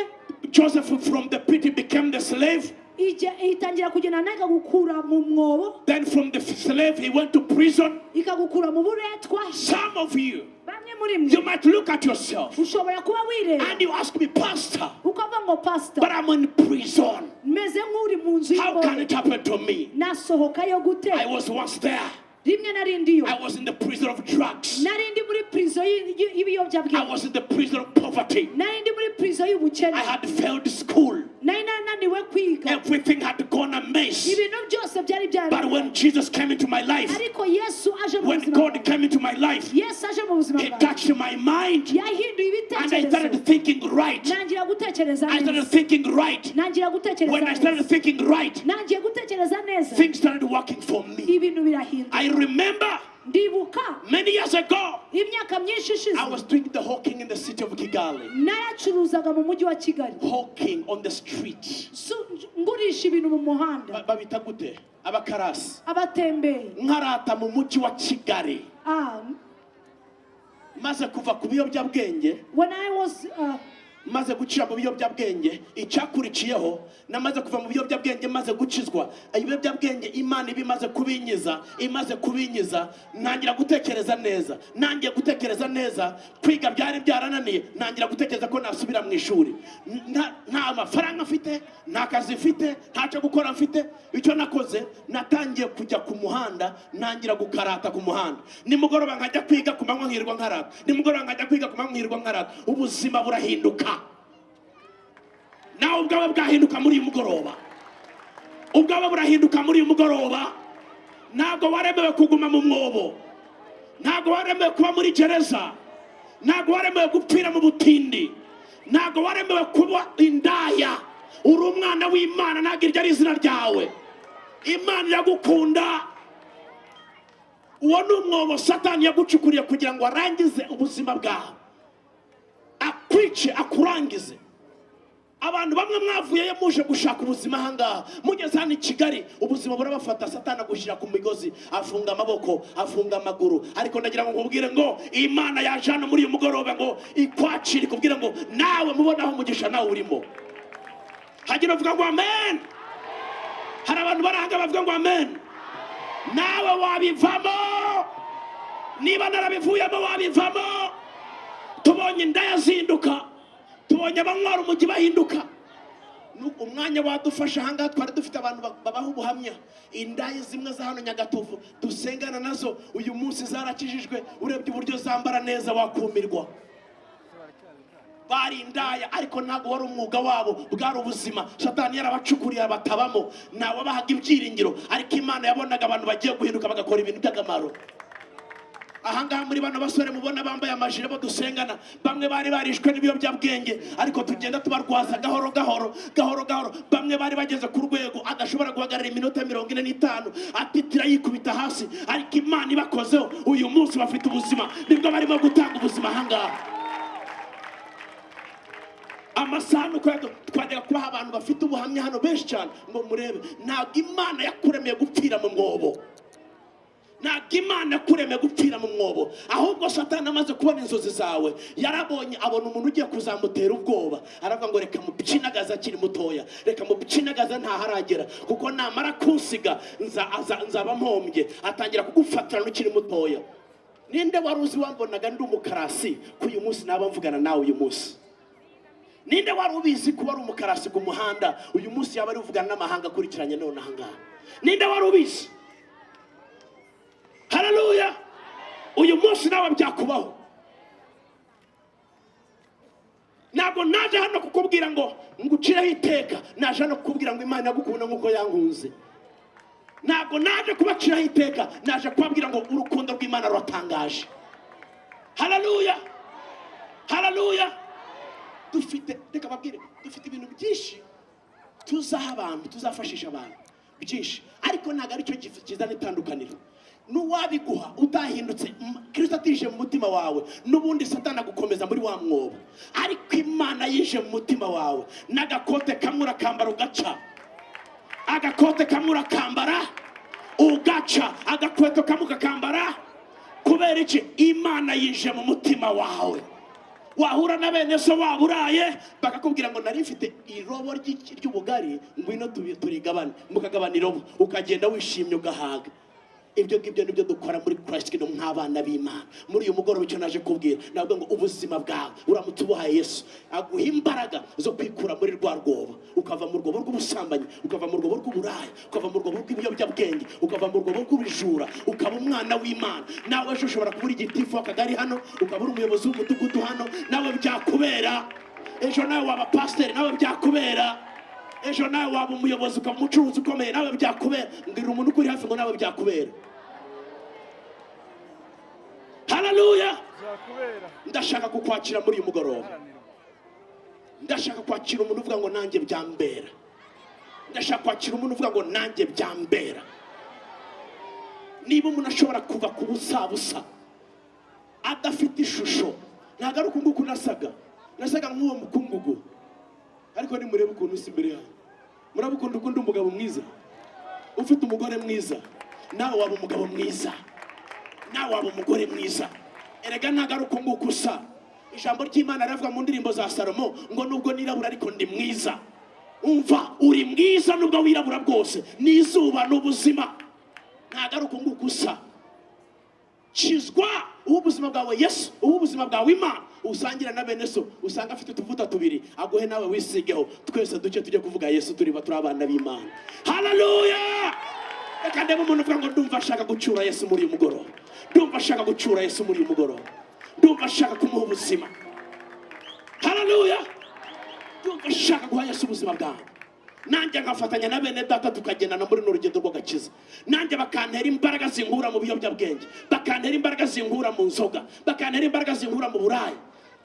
Joseph from the pit he became the slave. Itangira kugenda nawe ikagukura mu mwobo. Then from the slave he went to prison. Ikagukura mu buretwa. Some of you, Bamwe muri mwe you might look at yourself ushobora kuba wireba and you ask me, Pastor, ukavuga ngo pastor but I'm in prison. meze nk'uri mu nzu How can y'imbohe. it happen to me? Nasohokayo gute? I was once there. Rimwe narindiyo. I was in the prison of drugs. Narindi muri prison I y'ibiyobyabwenge. was in the prison of poverty. Narindi muri prison y'ubukene. I had failed school. Nari nananiwe kwiga. Everything had gone amiss. ibintu byose byari byari But when Jesus came into my life, ariko Yesu aje mu when buzima God bwanjye. came into my life, Yesu aje mu buzima He bwanjye. touched my mind, Yahinduye and I ibitekerezo. started thinking right. Nangira gutekereza I started neza. thinking right. Nangira gutekereza When I started neza. thinking right, Nangiye gutekereza neza. things started working for me. Ibintu birahinduka. I remember Ndibuka many years ago, imyaka myinshi ishize. I was doing the hawking in the city of Kigali. Naracuruzaga mu mujyi wa Kigali. Hawking on the street. Ngurisha ibintu mu muhanda. Babita gute? Abakarasi. Abatembeye. Nkarata mu mujyi wa Kigali. Maze kuva ku biyobyabwenge. When I was maze gucira mu biyobyabwenge, icyakurikiyeho namaze kuva mu biyobyabwenge, maze gukizwa. Ibiyobyabwenge Imana ibimaze kubinyiza, nangira gutekereza neza. Nangiye gutekereza neza, kwiga byari byarananiye, nangira gutekereza ko nasubira mu ishuri. Nta mafaranga mfite, nta kazi mfite, ntacyo gukora mfite. Icyo nakoze, natangiye kujya ku muhanda, nangira gukarata ku muhanda. Nimugoroba nkajya kwiga, ku manywa nkirwa nkarata. Nimugoroba nkajya kwiga, ku manywa nkirwa nkarata. Ubuzima burahinduka. Nawe ubwawe bwahinduka muri uyu mugoroba. Ubwawe burahinduka muri uyu mugoroba. Ntabwo waremewe kuguma mu mwobo. Ntabwo waremewe kuba muri gereza. Ntabwo waremewe gupfira mu butindi. Ntabwo waremewe kuba indaya. Uri umwana w'Imana, ntabwo iryo ari izina ryawe. Imana iragukunda. Uwo ni umwobo Satani yagucukuriye kugira ngo arangize ubuzima bwawe, akwice, akurangize. Abantu bamwe mwavuyeyo muje gushaka ubuzima ahangaha, mugeze hano i Kigali ubuzima burabafata, Satani agushyira ku migozi, afunga amaboko, afunga amaguru. Ariko ndagira ngo nkubwire ngo Imana yaje hano muri uyu mugoroba ngo ikwacire, ikubwire ngo nawe mubonaho umugisha nawe urimo. Hagira uvuga ngo amen. Hari abantu barahanga bavuga ngo amen. Nawe wabivamo. Niba narabivuyemo wabivamo. Tubonye indaya zinduka, tubonye abanywa umujyi bahinduka. Umwanya wadufasha ahangaha twari dufite abantu babaho ubuhamya. Indaya zimwe za hano Nyagatovu dusengana nazo uyu munsi zarakijijwe. Urebye uburyo zambara neza wakumirwa. Bari indaya ariko ntabwo wari umwuga wabo, bwari ubuzima. Satani yarabacukuriye batabamo, nawe bahaga ibyiringiro. Ariko Imana yabonaga abantu bagiye guhinduka bagakora ibintu by'akamaro. Ahangaha muri bano basore mubona bambaye amajire bo dusengana, bamwe bari barishwe n'ibiyobyabwenge, ariko tugenda tubarwaza gahoro gahoro. Bamwe bari bageze ku rwego adashobora guhagarara iminota 45, atitira yikubita hasi, ariko Imana ibakozeho uyu munsi bafite ubuzima. Nibwo barimo gutanga ubuzima ahangaha. Amasano twajyaga kubaha abantu bafite ubuhamya hano benshi cyane ngo murebe. Ntabwo Imana yakuremeye gupfira mu mwobo. Ntabwo Imana yakuremeye gupfira mu mwobo. Ahubwo Satani amaze kubona inzozi zawe, yarabonye abona umuntu ugiye kuzamutera ubwoba, aravuga ngo reka mupcinagaza akiri mutoya, reka mupcinagaza ntaharagera, kuko namara kunsiga nzaba mpombye. Atangira kugufatira n'ukiri mutoya. Ninde wari uzi wambonaga ndi umukarasi ku uyu munsi naba mvugana nawe uyu munsi? Ninde wari ubizi kuba ari umukarasi ku muhanda uyu munsi yaba ari uvugana n'amahanga akurikiranye none ahangaha? Ninde wari ubizi? Haleluya. Uyu munsi nawe byakubaho. Ntabwo naje hano kukubwira ngo ngucireho iteka, naje hano kukubwira ngo Imana yagukunda nk'uko yankunze. Ntabwo naje kubaciraho iteka, naje kubabwira ngo urukundo rw'Imana ruratangaje. Haleluya. Haleluya. Dufite ibintu byinshi tuzaha abantu, tuzafashisha abantu byinshi, ariko ntabwo ari cyo kizana itandukaniro. Nuwabiguha utahindutse, Kristo atije mu mutima wawe, nubundi Satani agukomeza muri wa mwobo. Ariko Imana yije mu mutima wawe, n'agakote kamwe urakambara ugaca, agakote kamwe urakambara ugaca, agakweto kamwe ukakambara. Kubera iki? Imana yije mu mutima wawe. Wahura na bene so waburaye bakakubwira ngo nari mfite irobo ry'ubugari, ngwino turigabane, mukagabana irobo, ukagenda wishimye ugahaga. Ibyo ngibyo nibyo dukora muri Christ Kingdom nk'abana b'Imana. Muri uyu mugoroba icyo naje kubwira, navuga ngo ubuzima bwawe uramutse ubuhaye Yesu, aguha imbaraga zo kwikura muri rwa rwobo, ukava mu rwobo rw'ubusambanyi, ukava mu rwobo rw'uburaya, ukava mu rwobo rw'ibiyobyabwenge, ukava mu rwobo rw'ubujura, ukaba umwana w'Imana. Nawe ejo ushobora kuba uri igitifu w'akagari hano, ukaba uri umuyobozi w'umudugudu hano, nawe byakubera. Ejo nawe waba pasiteri, nawe byakubera. ejo nawe waba umuyobozi ukaba umucuruzi ukomeye nawe byakubera. Mbwira umuntu ukuri hafi ngo nawe byakubera. Haleluya. Ndashaka kukwakira muri uyu mugoroba. Ndashaka kwakira umuntu uvuga ngo nanjye byambera. Ndashaka kwakira umuntu uvuga ngo nanjye byambera. Niba umuntu ashobora kuva ku busa adafite ishusho, ntabwo ari ukunguku nasaga nk'uwo mukungugu, ariko nimurebe ukuntu usa imbere yawe. Murabukunda ukunda umugabo mwiza, ufite umugore mwiza, nawe waba umugabo mwiza, nawe waba umugore mwiza. Erega ntabwo ari ukunguku usa. Ijambo ry'Imana riravuga mu ndirimbo za Salomo ngo nubwo nirabura ariko ndi mwiza. Umva, uri mwiza nubwo wirabura bwose, n'izuba n'ubuzima. Ntabwo ari ukunguku usa. Kizwa ubuzima bwawe Yesu, ubuzima bwawe Imana, usangira na bene so, usanga afite utuvuta tubiri, aguhe nawe wisigeho, twese duce tujye kuvuga Yesu turi abana b'Imana. Haleluya. Reka ndebe umuntu uvuga ngo ndumva ashaka gucyura Yesu muri uyu mugoroba. Ndumva ashaka gucyura Yesu muri uyu mugoroba. Ndumva ashaka kumuha ubuzima. Haleluya. Ndumva ashaka guha Yesu ubuzima bwawe. Nanjye ngafatanya na bene data tukagendana muri n'urugendo rw'agakiza. Nanjye bakantera imbaraga zinkura mu biyobyabwenge, bakantera imbaraga zinkura mu nzoga, bakantera imbaraga zinkura mu burayi.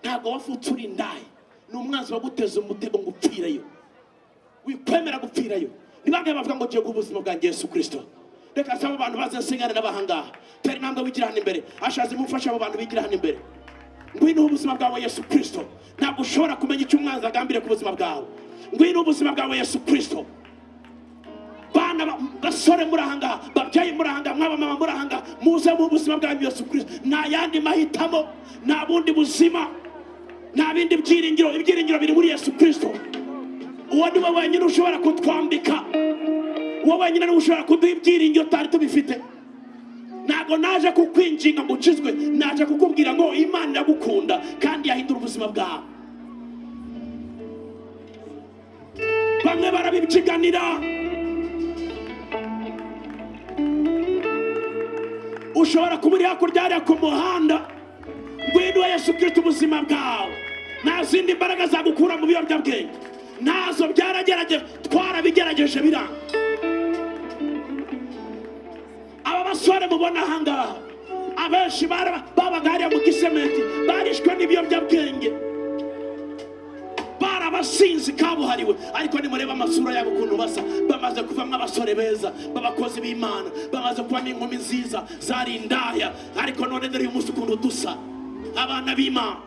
Ntabwo wafutse uri indaya, ni umwanzi waguteza umutego ngo upfireyo. Wikwemera gupfirayo. Nibangaye bavuga ngo giye ubuzima bwanjye Yesu Kristo. Reka saba abantu baze nsengane n'abahangaha. Tera intambwe wigira hano imbere. Ashaze mufasha abo bantu bigira hano imbere. Ngwino ubuzima bwawe Yesu Kristo. Ntabwo ushobora kumenya icyo umwanzi agambiriye ku buzima bwawe. Ngwino ubuzima bwawe Yesu Kristo. Bana basore muri ahangaha, babyaye muri ahangaha, mwaba mama muri ahangaha, muze mu buzima bwawe Yesu Kristo. Nta yandi mahitamo, nta bundi buzima, nta bindi byiringiro. Ibyiringiro biri muri Yesu Kristo. Uwo ni we wenyine ushobora kutwambika, uwo wenyine niwe ushobora kuduha ibyiringiro tutari tubifite. Ntabwo naje kukwinginga ngo ukizwe, naje kukubwira ngo Imana iragukunda kandi yahindura ubuzima bwawe. Bamwe barabibyiganira. Ushobora kuba uri hakurya hariya ku muhanda, ngwino Yesu Kristo ubuzima bwawe. Nta zindi mbaraga zagukura mu biyobyabwenge, nazo byaragerageje, twarabigerageje biranga. Aba basore mubona ahangaha, abenshi babaga hariya mu gisementi, barishwe n'ibiyobyabwenge, barabasinzi kabuhariwe. Ariko nimureba amasura yabo ukuntu basa, bamaze kuvamo abasore beza, b'abakozi b'Imana, bamaze kuvamo inkumi nziza zari indaya. Ariko none dore uyu munsi ukuntu dusa, abana b'Imana.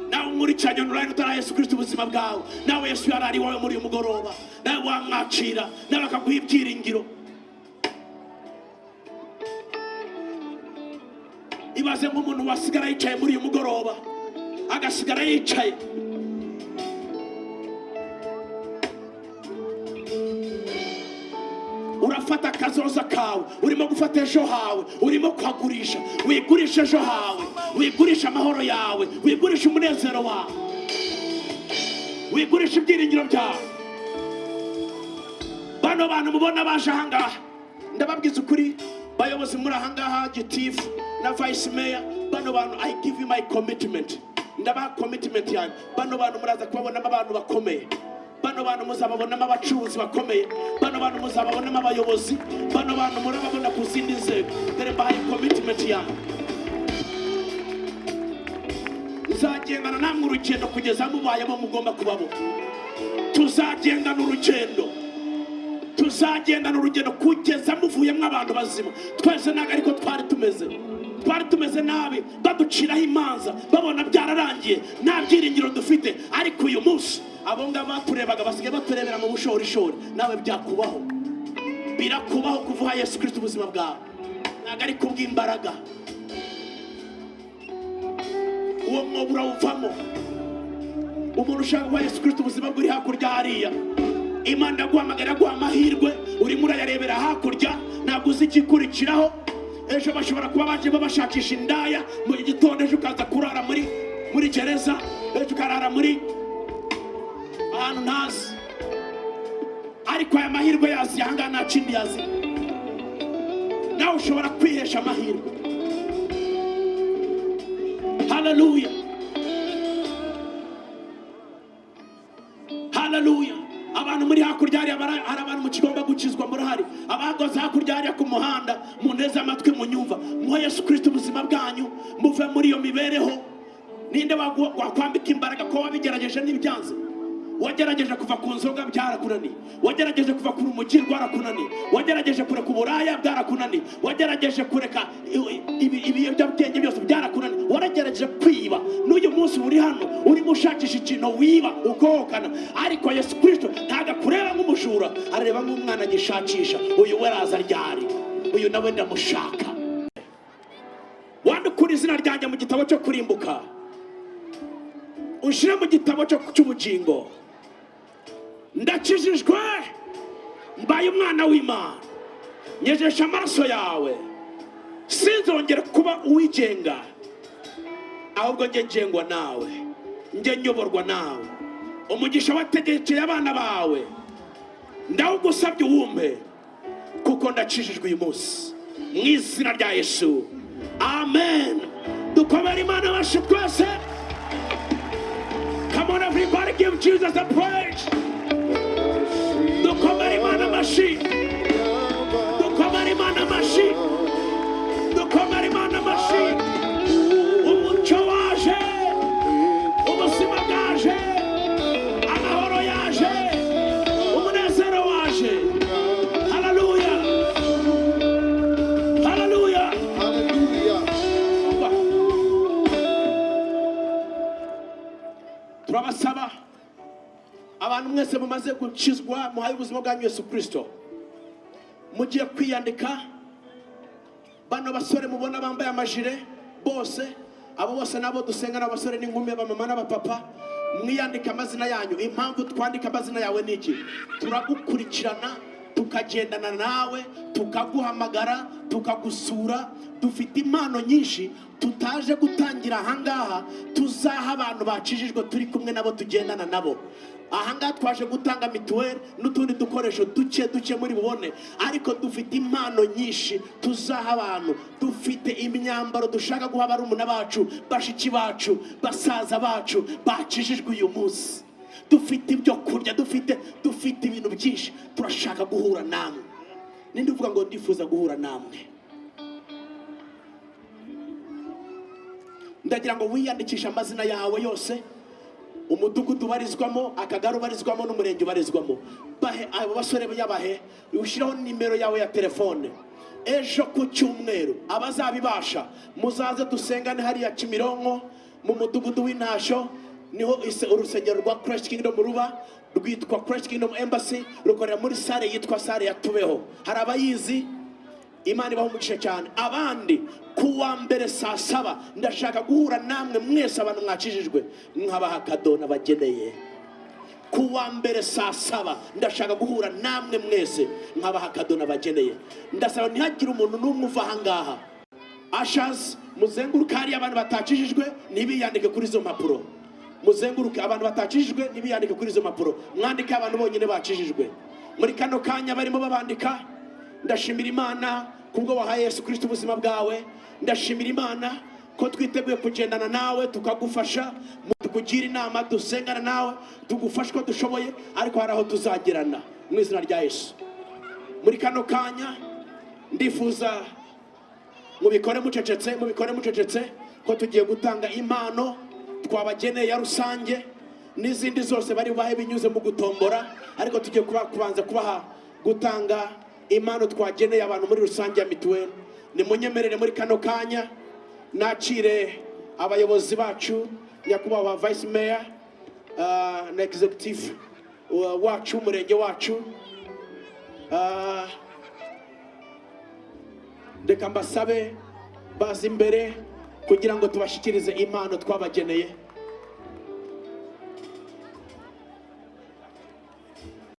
Nawe umuricanye nuraye utara Yesu Kristo ubuzima bwawe, nawe Yesu yarari wawe muri uyu mugoroba, nawe wamwakira, nawe akaguha ibyiringiro. Ibaze nk'umuntu wasigara yicaye muri uyu mugoroba, agasigara yicaye. Urafata akazoza kawe, urimo gufata ejo hawe, urimo kwagurisha. Wigurisha ejo hawe, wigurisha amahoro yawe, wigurisha umunezero wawe, wigurisha ibyiringiro byawe. Bano bantu mubona baje ahangaha, ndababwiza ukuri, bayobozi muri ahangaha, gitifu na vice mayor, bano bantu I give you my commitment. Ndabaha commitment yanjye. Bano bantu muraza kubabonamo abantu bakomeye. Bano bantu muzababonamo abacuruzi bakomeye. Bano bantu muzababonamo abayobozi. Bano bantu murababona ku zindi nzego. Dore mbahaye commitment yanjye. Nzagendana namwe urugendo kugeza mubayemo mugomba kubabo. Tuzagendana urugendo. Tuzagendana urugendo kugeza muvuyemo abantu bazima. Twese ntabwo ariko twari tumeze nabi, baduciraho imanza, babona byararangiye, nta byiringiro dufite. Ariko uyu munsi abo ngabo baturebaga basigaye baturebera mu bushorishori. Nawe byakubaho, birakubaho kuvuha Yesu Kristo ubuzima bwawe. Ntabwo ari kubw'imbaraga, uwo mwobo urawuvamo. Umuntu ushaka guha Yesu Kristo ubuzima bwe uri hakurya hariya, Imana ndaguhamagara guha amahirwe. Urimo urayarebera hakurya, ntabwo uzi ikikurikiraho. Ejo bashobora kuba baje babashakisha indaya, mu gitondo ejo ukaza kurara muri gereza, ejo ukarara muri ahantu ntazi. Ariko aya mahirwe yazi yanga nta kindi yazi. Nawe ushobora kwihesha amahirwe. Haleluya, haleluya. abantu muri hakurya hariya hari abantu mu kigomba gukizwa murahari, abagoze hakurya hariya ku muhanda muneze amatwi munyumva, muhe Yesu Kristo ubuzima bwanyu, muve muri iyo mibereho. Ninde wakwambika imbaraga ko wabigerageje n'ibyanze? Wagerageje kuva ku nzoga byarakunaniye, wagerageje kuva ku rumogi rwarakunaniye, wagerageje kureka uburaya bwarakunaniye, wagerageje kureka ibiyobyabwenge byose byarakunaniye, waragerageje kwiba, n'uyu munsi uri hano urimo ushakisha ikintu wiba ukohokana, ariko Yesu Kristo ntago akureba nk'umujura, areba nk'umwana agishakisha. Uyu we araza ryari, uyu nawe ndamushaka. Wandukura izina ryanjye mu gitabo cyo kurimbuka, ushire mu gitabo cy'ubugingo. Ndakijijwe, mbaye umwana w'Imana, nyejesha amaraso yawe, sinzongera kuba uwigenga, ahubwo njye ngengwa nawe, njye nyoborwa nawe. Umugisha wategekeye abana bawe ndawugusabye uwumpe, kuko ndakijijwe uyu munsi mu izina rya Yesu, amen. Dukomere Imana wacu twese. Come on everybody, give Jesus a praise. Dukomere Imana amashi, dukomere Imana amashi, dukomere Imana amashi. Umucyo waje, ubuzima bwaje, amahoro yaje, umunezero waje. Haleluya, haleluya, haleluya. Turabasaba abantu mwese mumaze gukizwa, muhaye ubuzima bwanyu Yesu Kristo, mugiye kwiyandika. Bano basore mubona bambaye amajire bose, abo bose nabo dusenga, n'abasore n'inkumi, abamama n'abapapa, mwiyandika amazina yanyu. Impamvu twandika amazina yawe ni iki? Turagukurikirana, tukagendana nawe, tukaguhamagara, tukagusura. Dufite impano nyinshi tutaje gutangira ahangaha, tuzaha abantu bakijijwe turi kumwe nabo, tugendana nabo. Ahangaha twaje gutanga mituweli n'utundi dukoresho duke muri bubone, ariko dufite impano nyinshi tuzaha abantu. Dufite imyambaro dushaka guha barumuna bacu, bashiki bacu, basaza bacu bakijijwe uyu munsi. Dufite ibyo kurya, dufite ibintu byinshi. Turashaka guhura namwe. Ninde uvuga ngo ndifuza guhura namwe? Ndagira ngo wiyandikisha amazina yawe yose, umudugudu ubarizwamo, akagari ubarizwamo, n'umurenge ubarizwamo. Bahe abo basore yabahe, ushiraho nimero yawe ya telefone. Ejo ku cyumweru abazabibasha muzaze dusengane hariya Kimironko mu mudugudu w'Intasho, niho urusengero rwa Christ Kingdom ruba, rwitwa Christ Kingdom Embassy, rukorera muri sale yitwa sale ya Tubeho. Hari abayizi, Imana ibaho umugisha cyane. Abandi kuwa mbere saa 7 ndashaka guhura namwe mwese abantu mwakijijwe, nkabaha kado nabageneye. Kuwa mbere saa 7 ndashaka guhura namwe mwese, nkabaha kado nabageneye. Ndasaba ntihagire umuntu n'umwe uva ahangaha. Ashazi muzenguruka hari abantu batakijijwe, ntibiyandike kuri izo mpapuro. Muzenguruke abantu batakijijwe, ntibiyandike kuri izo mpapuro. Mwandike abantu bonyine bakijijwe. Muri kano kanya barimo babandika. Ndashimira Imana kubwo wahaye Yesu Kristo ubuzima bwawe. Ndashimira Imana ko twiteguye kugendana nawe, tukagufasha, tukugira inama, dusengana nawe, tugufasha ko dushoboye, ariko hari aho tuzagerana mu izina rya Yesu. Muri kano kanya ndifuza mubikore mucecetse ko tugiye gutanga impano twabageneye ya rusange, n'izindi zose bari bubahe binyuze mu gutombora, ariko tugiye kubanza kubaha gutanga impano twageneye abantu muri rusange ya mituweli. Nimunyemerere muri kano kanya nakire abayobozi bacu, nyakubahwa vice mayor na executive wacu, umurenge wacu. Reka mbasabe baza imbere kugira ngo tubashikirize impano twabageneye.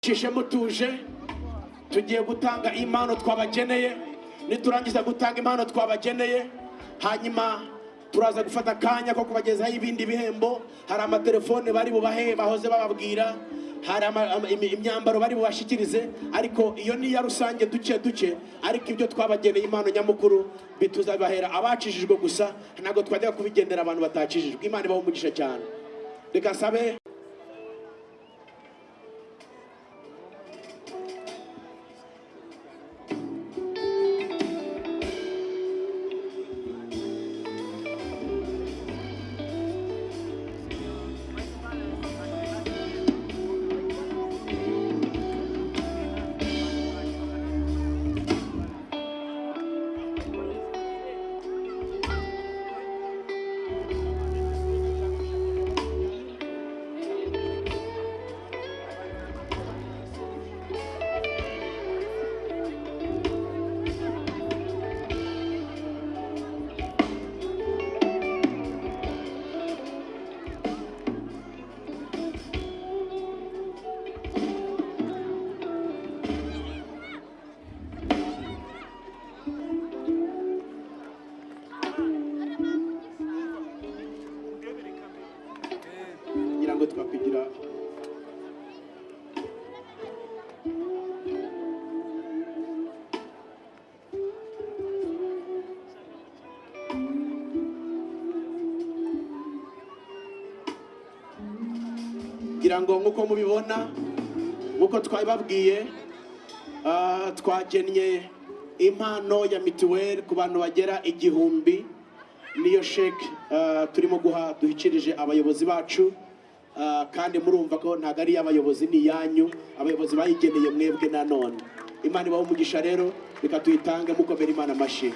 Cishe mutuje, tugiye gutanga impano twabageneye. Niturangiza gutanga impano twabageneye, hanyuma turaza gufata kanya ko kubagezaho ibindi bihembo. Hari amatelefone bari bubahe bahoze bababwira, hari imyambaro bari bubashikirize, ariko iyo ni ya rusange duke, ariko ibyo twabageneye impano nyamukuru bituzabahera abakijijwe gusa, ntabwo twajya kubigendera abantu batakijijwe. Imana ibaho umugisha cyane. Reka sabe twakwigira kugirango nkuko mubibona nkuko twabibabwiye twagennye impano ya mituweli ku bantu bagera 1000 niyo sheke turimo guha duhikirije abayobozi bacu kandi murumva ko ntago ari abayobozi ni yanyu abayobozi bayigeneye mwebwe nanone Imana ibaho umugisha rero reka tuyitange mukomera Imana amashi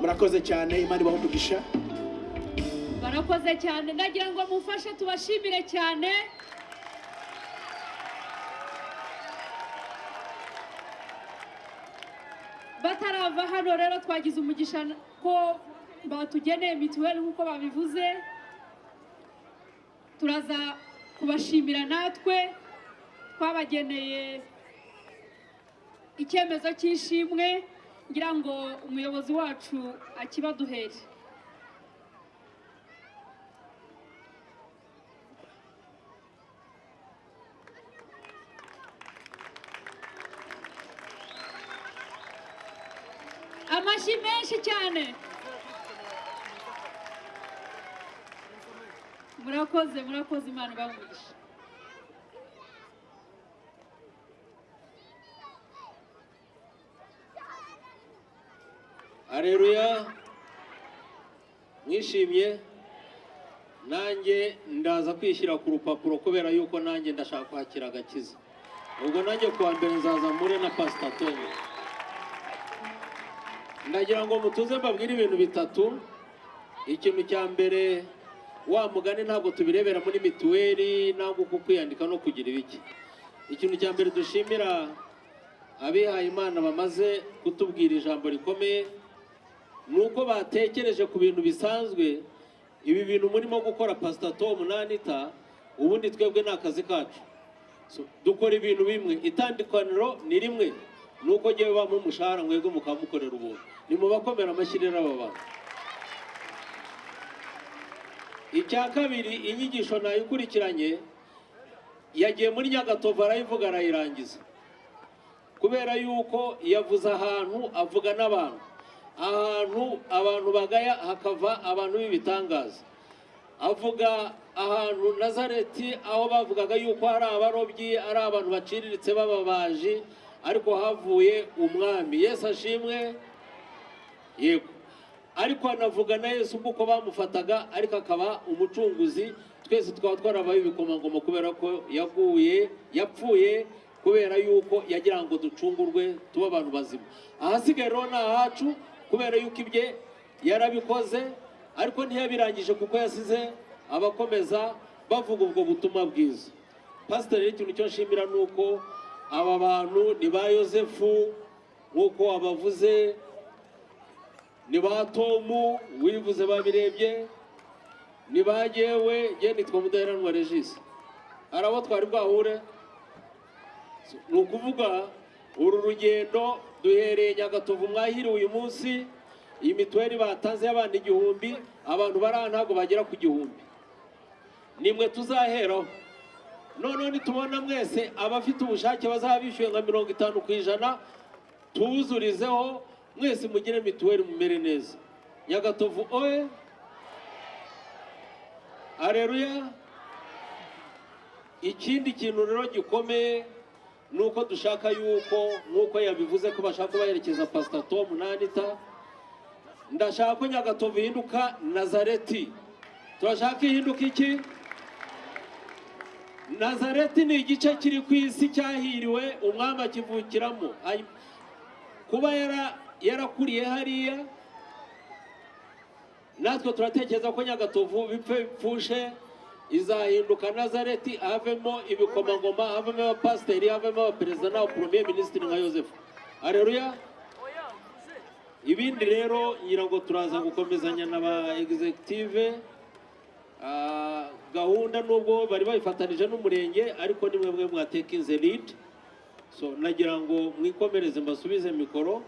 murakoze cyane Imana ibaho umugisha barakoze cyane ndagira ngo mufashe tubashimire cyane batarava hano rero twagize umugisha ko batugeneye mituweli nk'uko babivuze turaza kubashimira natwe twabageneye icyemezo cy'ishimwe ngira ngo umuyobozi wacu akibaduhere amashyi menshi cyane murakoze Imana ibamugisha Haleluya mwishimye nanjye ndaza kwishyira ku rupapuro kubera yuko nanjye ndashaka kwakira agakiza ubwo nanjye kuwa mbere nzaza mure na Pst Tom. Ndagira ngo mutuze mbabwire ibintu bitatu. Ikintu cya mbere wa mugani ntabwo tubirebera muri mituweli ntabwo kwiyandika no kugira ibiki. Ikintu cya mbere dushimira abihaye Imana bamaze kutubwira ijambo rikomeye nuko batekereje ku bintu bisanzwe ibi bintu murimo gukora Pst Tom&Anitha ubundi twebwe n'akazi kacu dukora ibintu bimwe itandukaniro ni rimwe nuko ngewe bamwe umushahara mwebwe mukamukorera ubuntu ni mu bakomera amashyirira aba bantu. Icya kabiri inyigisho nayikurikiranye yagiye muri Nyagatovu arayivuga arayirangiza kubera yuko yavuze ahantu avuga n'abantu ahantu abantu bagaya hakava abantu b'ibitangaza avuga ahantu Nazareti aho bavugaga yuko hari abarobyi ari abantu baciriritse bababaji ariko havuye umwami Yesu ashimwe yego ariko anavuga na Yesu kuko bamufataga ariko akaba umucunguzi twese twaba twarabaye ibikomangoma kubera ko yapfuye kubera yuko yagira ngo ducungurwe tuba abantu bazima ahasigaye rero ni ahacu kubera yuko ibye yarabikoze ariko ntiyabirangije kuko yasize abakomeza bavuga ubwo butumwa bwiza. Pastor ikintu cyo nshimira nuko aba bantu ni ba Yosefu nkuko abavuze ni ba Tomu wivuze babirebye ni bagewe je nitwa Mudaheranwa Regis arabo twari bwahure nukuvuga uru rugendo duhereye Nyagatovu mwahiriwe uyu munsi iyi mituweli batanze y'abandi 1000 abantu bari ntago bagera ku 1000 nimwe tuzaheraho none nitubona mwese abafite ubushake bazabishyuye nka 50% tuzurizeho mwese mugire mituweli mumere neza. Nyagatovu oye Haleluya. Ikindi kintu rero gikomeye nuko dushaka yuko nkuko yabivuze ko bashaka bayerekeza Pst Tom&Anitha ndashaka ko Nyagatovu ihinduka Nazareti. Turashaka ihinduka iki? Nazareti ni igice kiri ku isi cyahiriwe umwami akivukiramo kuba yarakuriye hariya natwe turatekereza ko Nyagatovu bipfushe izahinduka Nazareti havemo ibikomangoma havemo abapasiteri havemo abaperezida na premier ministre nka Yosefu. Haleluya. Ibindi rero ngira ngo turaza gukomezanya n'aba executive gahunda nubwo bari bayifatanije n'umurenge ariko ni mwebwe mwatekinze lead, so nagira ngo mwikomereze mbasubize mikoro,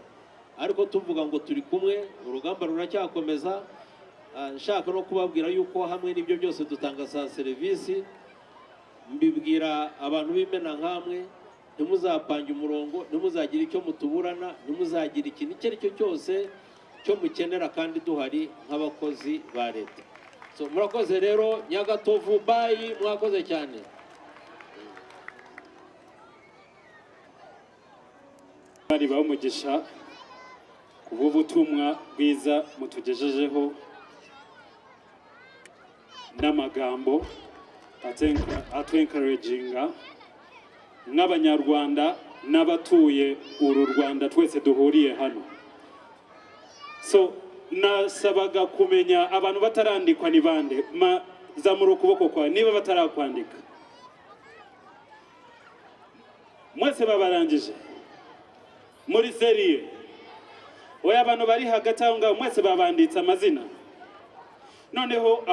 ariko tuvuga ngo turi kumwe, urugamba ruracyakomeza. Nshaka no kubabwira yuko hamwe n'ibyo byose dutanga za serivisi, mbibwira abantu b'imena nkamwe, ntimuzapange umurongo, ntimuzagire icyo mutuburana, ntimuzagire ikintu icyo ari cyo cyose cyo mukenera kandi duhari nk'abakozi ba leta. So murakoze rero Nyagatovu, bayi, mwakoze cyane. Bari bamugisha kuba ubutumwa bwiza mutugejejeho n'amagambo atwenkaraginga nk'abanyarwanda n'abatuye uru Rwanda twese duhuriye hano. So nasabaga kumenya abantu batarandikwa ni bande, zamura ukuboko kwa niba batarakwandika. Mwese babarangije muri seriye, oya abantu bari hagati aho ngaho mwese babanditse amazina. Noneho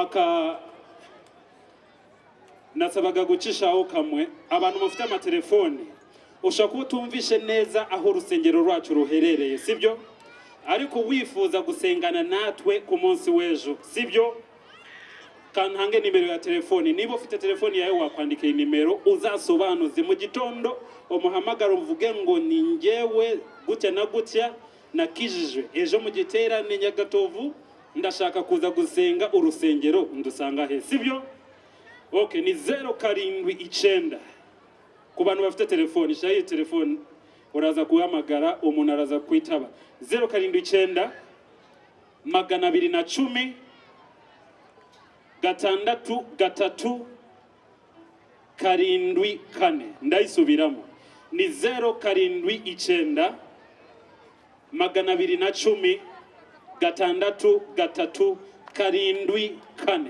nasabaga gucishaho kamwe, abantu mufite amatelefone ushaka utumvishe neza aho urusengero rwacu ruherereye, sibyo? Ariko wifuza gusengana natwe ku munsi w'ejo, sibyo? Kantange nimero ya telefoni. Niba ufite telefoni yawe wakwandika iyi nimero, uzasobanuze mu gitondo umuhamagara uvuge ngo ni njyewe gutya na gutya nakijijwe, ejo mu giterane Nyagatovu ndashaka kuza gusenga urusengero ndusanga he, sibyo? Okay, ni 079 ku bantu bafite telefoni. Shayi telefoni uraza guhamagara, umuntu araza kwitaba. 079 210 6 3 4. Ndayisubiramo, ni 079 210 6 3 4.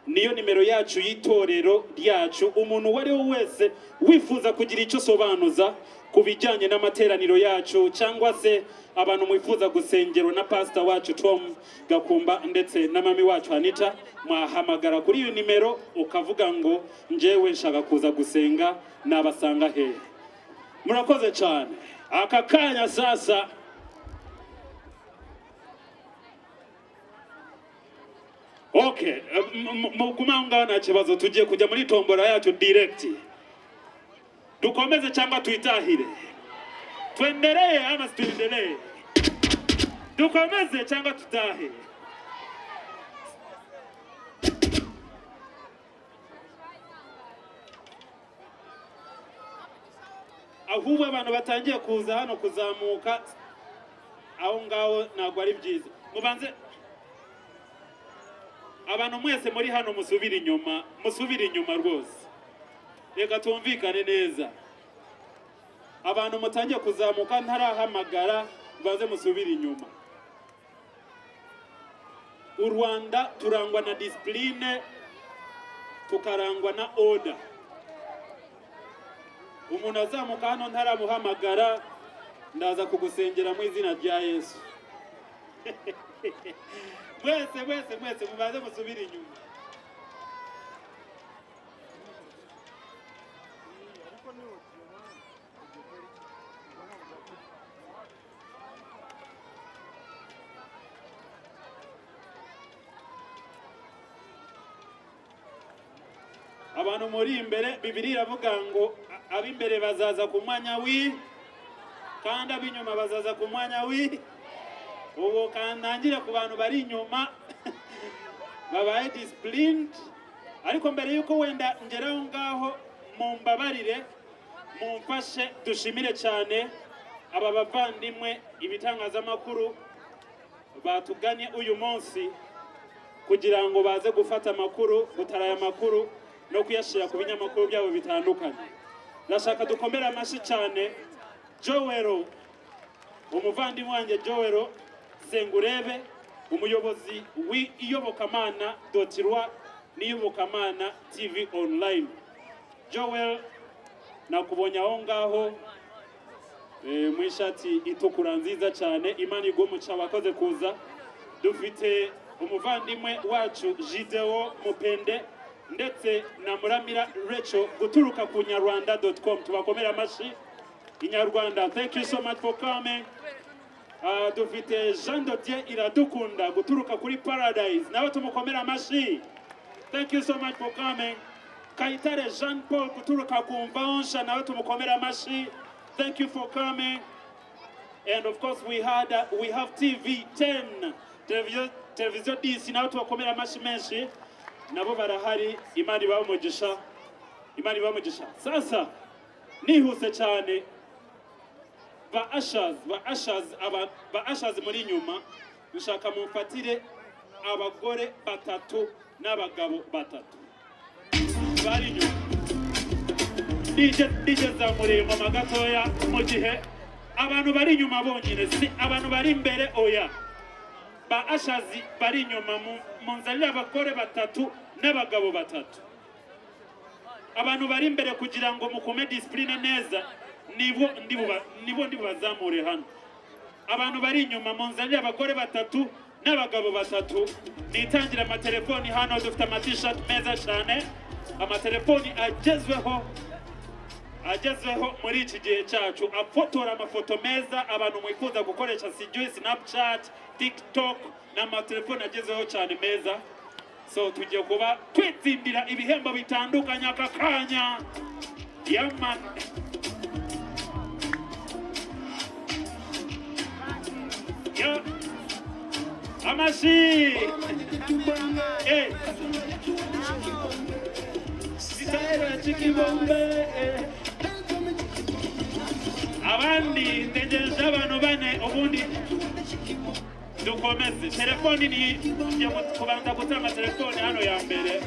Niyo nimero yacu y'itorero ryacu. Umuntu wari wese wifuza kugira icyo sobanuza ku bijyanye n'amateraniro yacu, cyangwa se abantu mwifuza gusengero na pastor wacu Tom Gakumba ndetse na mami wacu Anita, mwahamagara kuri iyo nimero ukavuga ngo njyewe nshaka kuza gusenga, nabasanga hehe. Murakoze cyane. Aka kanya sasa okay, kumanga na kibazo, tugiye kujya muri tombora yacu direct. Dukomeze cyangwa tuitahire? Tuendelee ama tuendelee? Dukomeze cyangwa tutahe? Ahubwo abantu batangiye kuza hano kuzamuka aho ngaho ntabwo ari byiza. Mubanze abantu mwese muri hano musubira inyuma rwose. Reka tumvikane neza. Abantu mutangiye kuzamuka ntarahamagara baze musubira inyuma. U Rwanda turangwa na discipline, tukarangwa na order. Umuntu azamuka hano ntaramuhamagara, ndaza kugusengera mu izina rya Yesu. Mwese mubaze musubira inyuma. Abantu muri imbere, Bibiliya iravuga ngo ab'imbere bazaza ku mwanya kandi ab'inyuma bazaza ku mwanya ubu kantangire ku bantu bari inyuma babaye disciplined. Ariko mbere yuko wenda ngeraho ngaho, mumbabarire mumfashe dushimire cyane aba bavandimwe ibitangazamakuru batuganye uyu munsi kugira ngo baze gufata amakuru, gutaraya amakuru no kuyashira ku binyamakuru byabo bitandukanye. Ndashaka dukomera amashi cyane Joel, umuvandimwe wanjye Joel Sengurebe, umuyobozi w'iyobokamana .rwa n'iyobokamana TV online. Joel, nakubonye aho ngaho mu ishati itukura nziza cyane. Imana igumuca wakoze kuza. Dufite umuvandimwe wacu Jideo Mupende ndetse na Muramira Rachel guturuka ku nyarwanda.com. Tubakomera amashi inyarwanda. Thank you so much for coming. Dufite Jean Dodier Iradukunda guturuka kuri Paradise, nawe tumukomera amashi. Thank you so much for coming. Kaitare Jean Paul guturuka ku Mvaonsha, nawe tumukomera amashi. Thank you for coming. And of course we have TV 10 television DC, nawe tubakomera amashi menshi. Nabo barahari. Imana ibamugisha, Imana ibamugisha. Sasa nihuse cyane ba ashaz muri nyuma, nshaka mumfatire abagore batatu n'abagabo batatu bari nyuma. DJ za murimo magatoya mu gihe abantu bari nyuma bonyine, si abantu bari imbere oya. Ba ashazi bari nyuma munzalira abagore batatu n'abagabo batatu. Abantu bari imbere kugira ngo mukome discipline neza, nibo ndibazamure hano. Abantu bari inyuma munzanira abagore batatu n'abagabo batatu. Nitangira amatelefoni hano, dufite ama-t-shirt meza cyane, amatelefoni agezweho muri iki gihe cyacu, afotora amafoto meza abantu mwifuza gukoresha sijui Snapchat, TikTok n'amatelefoni agezweho cyane meza. So tugiye kuba twitsindira ibihembo bitandukanye aka kanya. Yaman ya amashi sitara chikibombe abandi ndegeje abantu bane ubundi dukomeze. Telefoni ni kubanza gutanga telefoni hano ya mbere.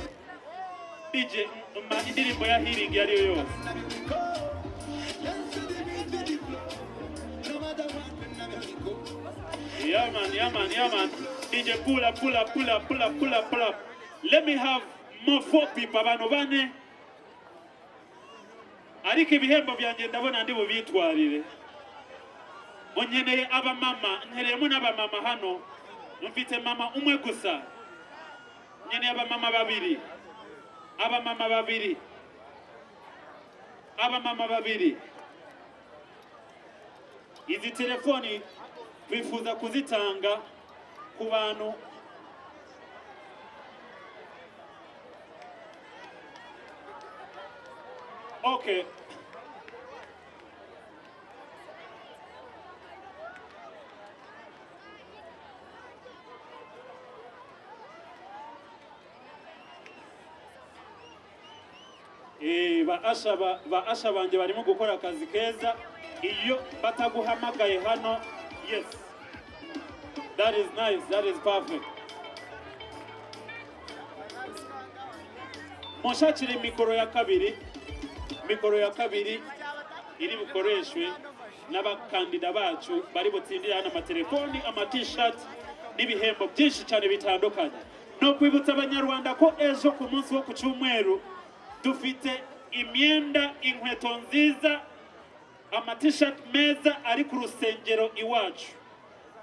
DJ indirimbo ya healing yari yose. Yeah man. DJ pull up. Let me have more 4 people. Abantu bane. Ariko ibihembo byanjye ndabona ndi bubitwarire. Onyeneye abamama, ntereyemo n'abamama hano. Mfite mama umwe gusa. Nyeneye abamama babiri. Izi telefoni bifuza kuzitanga ku bantu okay. Ba asha banje barimo gukora akazi keza. Iyo bataguhamagaye hano, yes, that is nice, that is perfect. Mushakire mikoro ya kabiri iri bukoreshwe n'abakandida bacu bari butsindira hano amatelefoni, ama-t-shirt n'ibihembo byinshi cyane bitandukanye. No kwibutsa abanyarwanda ko ejo ku munsi wo ku cyumweru dufite imyenda, inkweto nziza, ama-t-shirt meza ari ku rusengero iwacu.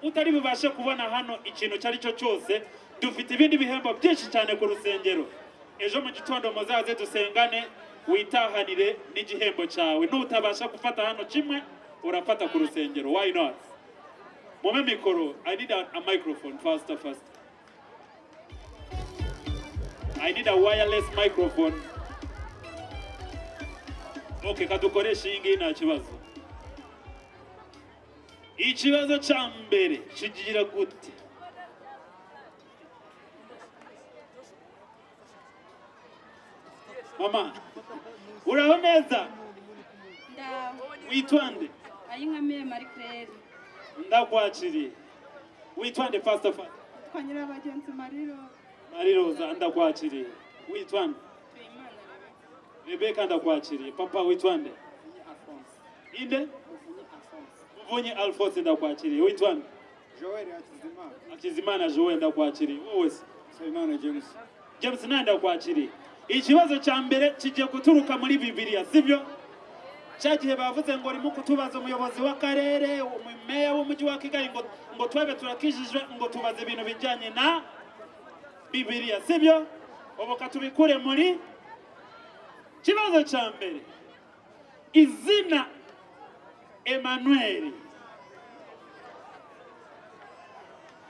Utari bubashe kubona hano ikintu cyari cyo cyose, dufite ibindi bihembo byinshi cyane ku rusengero. Ejo mu gitondo muzaze dusengane, witahanire n'igihembo cyawe. Nutabasha gufata hano kimwe, urafata ku rusengero. Why not? Mume mikoro. I need a microphone faster. I need a wireless microphone. Okay, kadukoresha iyi nta kibazo. Ikibazo cya mbere kigira gute? Mama, uraho neza? Witwande? Ayinkameye Marie Claire. Ndakwakiriye. Witwande first. Twanyira abagenzi Marie Rose ndakwakiriye. Witwande? Rebecca ndakwakiriye. Papa witwande? Inde? Mvunyi Alphonse ndakwakiriye. Witwande? Joel Akizimana Joel ndakwakiriye. Wowe se? Sayimana James ndakwakiriye. Ikibazo cya mbere kigiye guturuka muri Bibiliya, sibyo? Cyagihe bavuze ngo rimo kutubaza umuyobozi w'akarere, umumeya w'umujyi wa Kigali ngo twebe turakijijwe, ngo tubaze ibintu bijyanye na Bibiliya, sibyo? Ubu katubikure muri kibazo cya mbere. Izina Emmanuel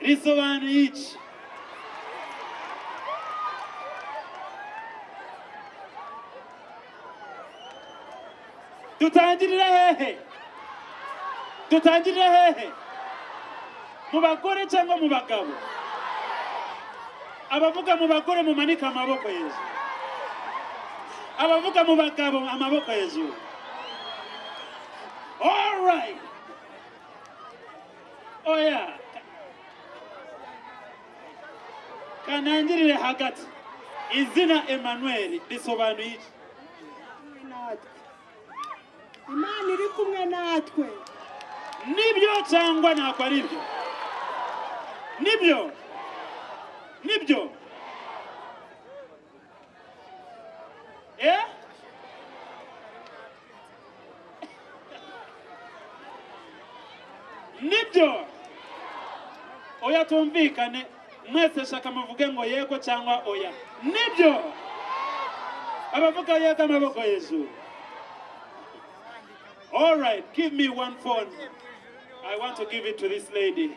risobanuye iki? Tutangirira hehe? Tutangirira hehe? Mu bagore cyangwa mu bagabo? Abavuga mu bagore mumanika amaboko hejuru. Abavuga mu bagabo amaboko hejuru. All right. Oh yeah. Kanangirire hagati. Izina Emmanuel risobanuye iki? Imana iri kumwe natwe. Nibyo cyangwa ntabwo ari byo? Nibyo. Nibyo. Nibyo. Oya tumvikane, mwese shaka muvuge ngo yego cyangwa oya. Nibyo. Abavuga yego amaboko hejuru. All right, give me one phone. I want to give it to this lady.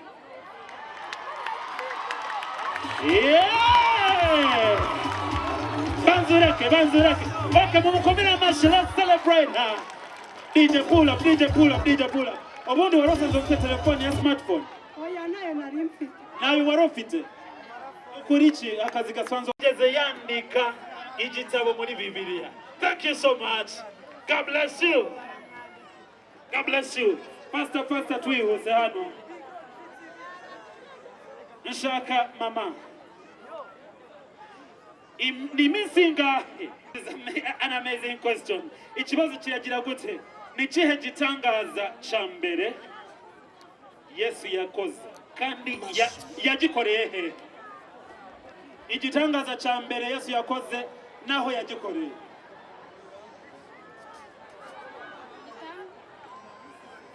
Yeah! Banzureke. Okay, mumukomere amashi, let's celebrate her. DJ pull up. Obundi warosa nzofite telefone ya smartphone. Oya nayo nari mfite. Nawe warofite. Ukuri iki akazi gasanzwe ugeze yandika igitabo muri Bibiliya. Thank you so much. God bless you. God bless you. Pastor twihuse hano. Nshaka mama. Ni misinga. An amazing question. Ikibazo kiragira gute? Ni kihe gitangaza cya mbere Yesu yakoze kandi yagikoreye he? Igitangaza cya mbere Yesu yakoze naho yagikoreye.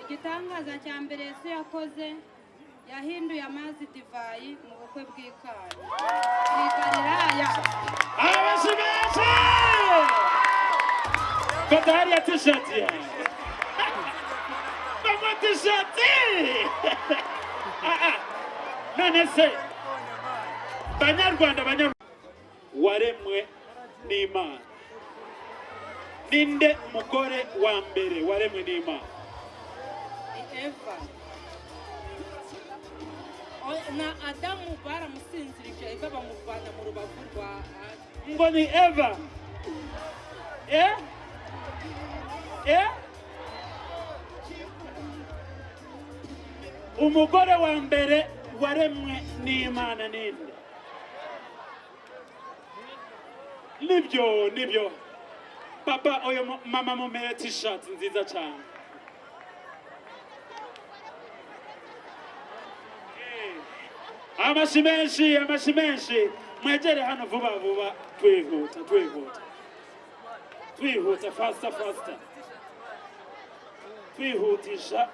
Igitangaza cya mbere Yesu yakoze yahinduye amazi divayi mu bukwe bw'Ikana. Ikaraya. Abashimisha! Kodari ya t-shirt ya. Mama t-shirt! None se Banyarwanda waremwe n'Imana. Ninde mugore wa mbere waremwe n'Imana? Eva. Na Adamu baramusinzirije Eva bamuvana mu rubavu rwa ngo ni Eva. Umugore wa mbere waremwe n'Imana ninde? Nibyo. Papa oyo mama mumere t-shirt nziza cyane. Amashimenshi mwegere hano vuba twihuta faster twihutisha.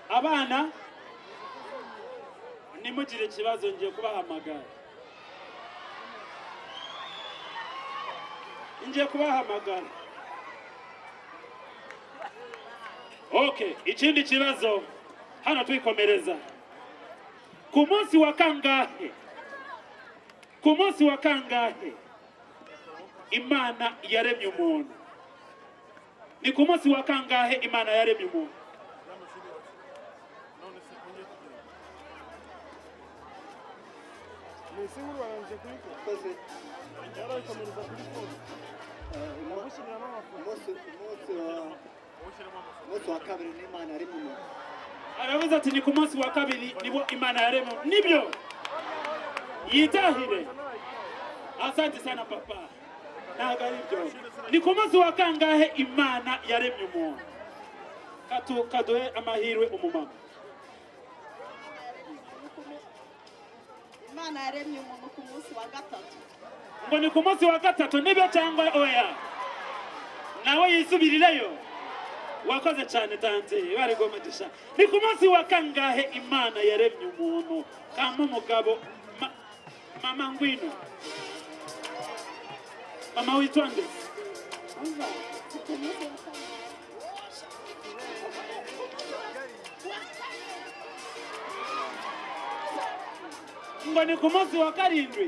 Abana nimugire ikibazo ngiye kubahamagara. Okay, ikindi kibazo hano twikomereza. Ku munsi wa kangahe Imana yaremye umuntu? Ni ku munsi wa kangahe Imana yaremye umuntu? Umunsi wa kabiri n'Imana yaremye umuntu. Aravuze ati ni ku munsi wa kabiri nibo Imana yaremye. Nibyo. Yitahire. Asante sana papa. Ntabwo ari byo. Ni ku munsi wa kangahe Imana yaremye umuntu? Kaduhe amahirwe umumama. Imana yaremye umuntu ku munsi wa gatatu. Ngo ni ku munsi wa gatatu nibyo cyangwa oya? nawe yisubirireyo. Wakoze cyane tante bari gomagisha. Ni ku munsi wa kangahe Imana yaremye umuntu kama umugabo mama ngwino. Mama witwa nde? Ngo ni ku munsi wa karindwi.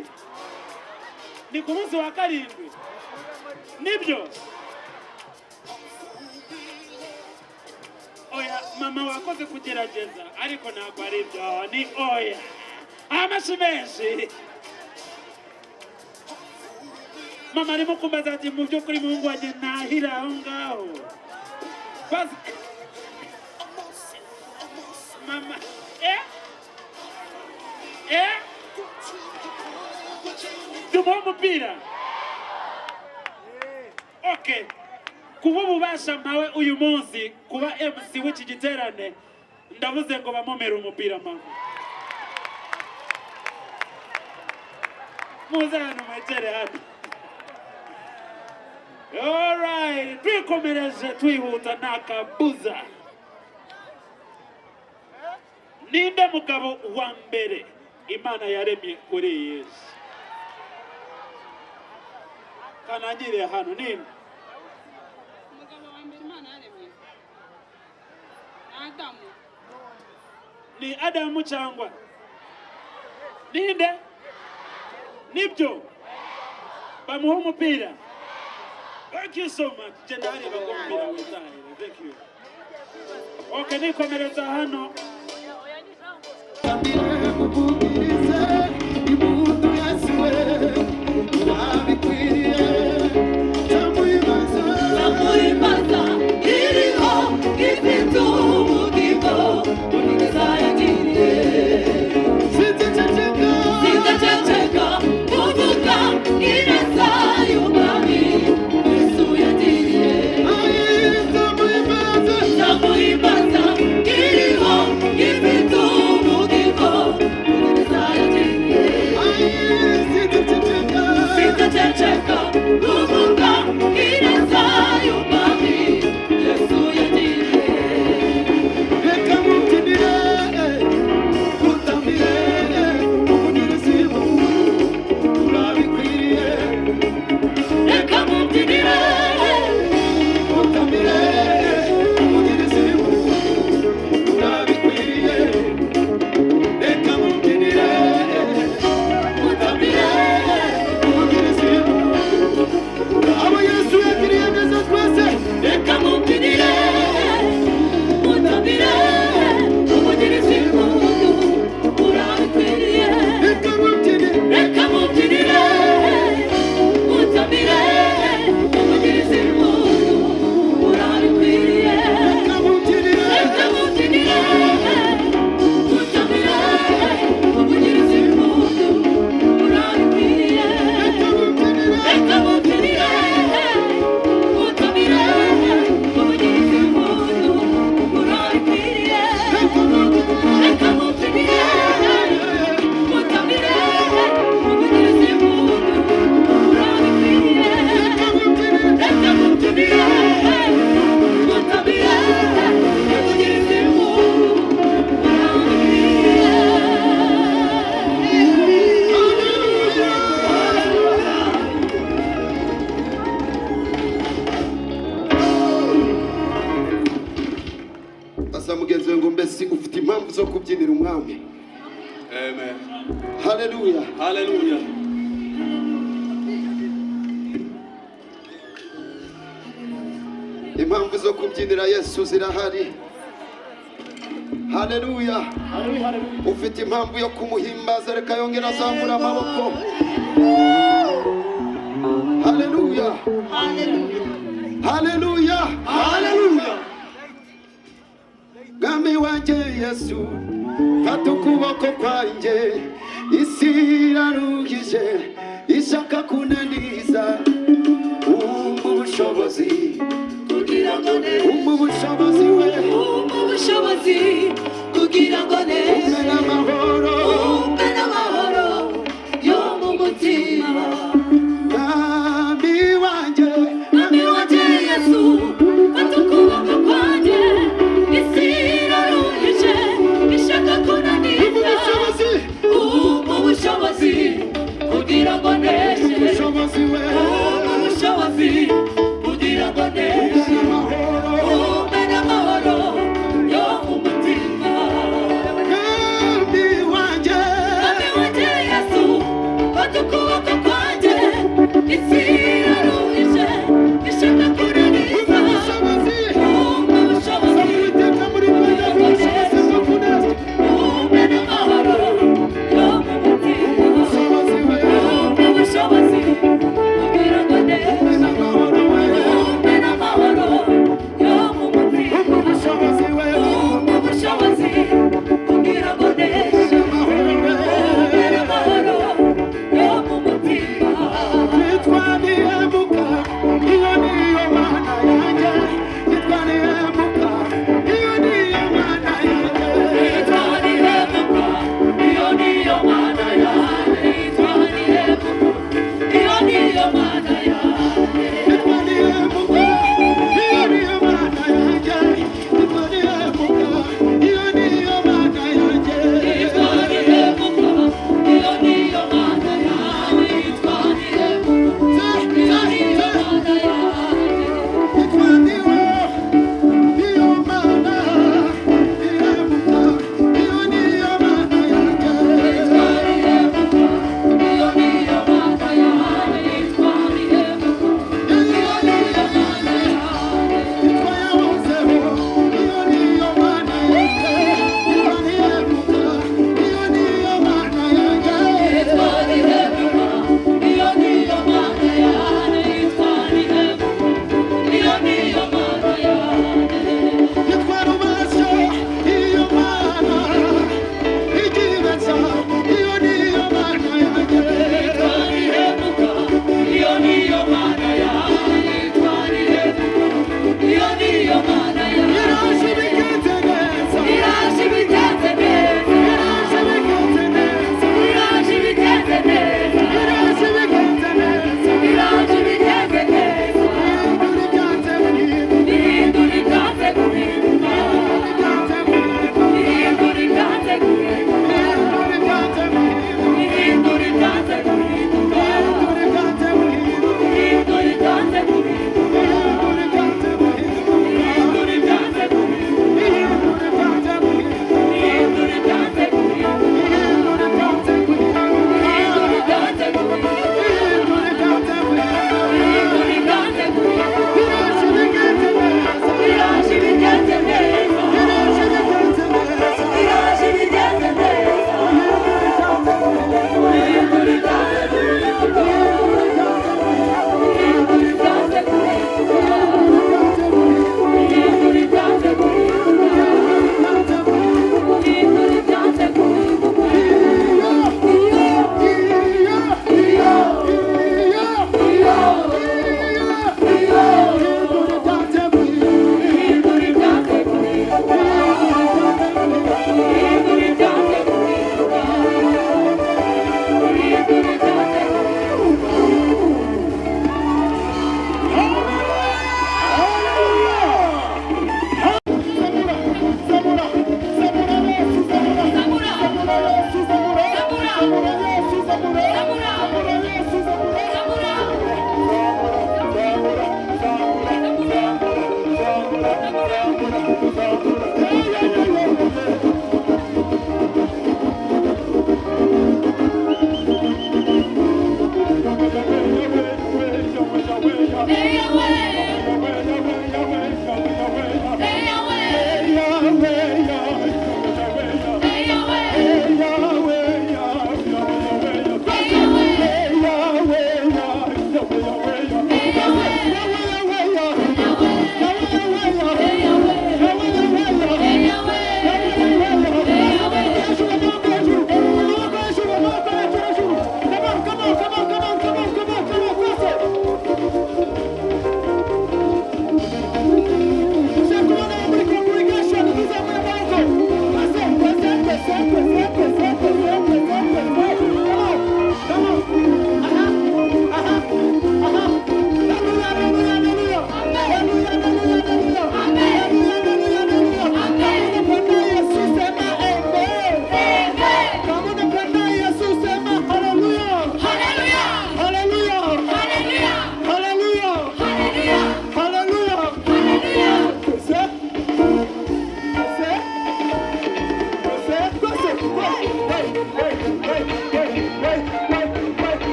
Ni ku munsi wa karindwi. Nibyo. Oya mama wakoze kugerageza ariko ntabwo ari byo ni oya. Amashimeshi. Mama arimo kumbaza ati mu by'ukuri Mungu wanjye nahira aho ngaho. Basi mama tumuha umupira. Okay. Kuba ububasha mpawe uyu munsi kuba MC w'iki giterane ndavuze ngo bamomera umupira mama. Muze hano mwegere hano. Alright, twikomereje twihuta nakabuza. Ninde mugabo wa mbere Imana yaremye kuri Yesu? Kanangire hano ninde? Umugabo wa mbere Imana yaremye Adamu. Ni Adamu cyangwa? Ninde? Nibyo. Bamuha umupira. Thank you so much. Jendari bagombira witahire. Thank you. Okay, nikomereza hano. ufite impamvu zo kubyinira umwami. Amen. Hallelujah. Hallelujah. Impamvu zo kubyinira Yesu zirahari. Hallelujah. Ufite impamvu yo kumuhimbaza, reka yongera azamura amaboko. Hallelujah. Hallelujah. Hallelujah. Gami wanje Yesu, fata ukuboko kwanjye, isi iraruhije, ishaka kunaniza, ubushobozi kugirango neza, ubushobozi we, ubushobozi kugirango neza, umpe n'amahoro yo mu mutima. Gami wanje Yesu,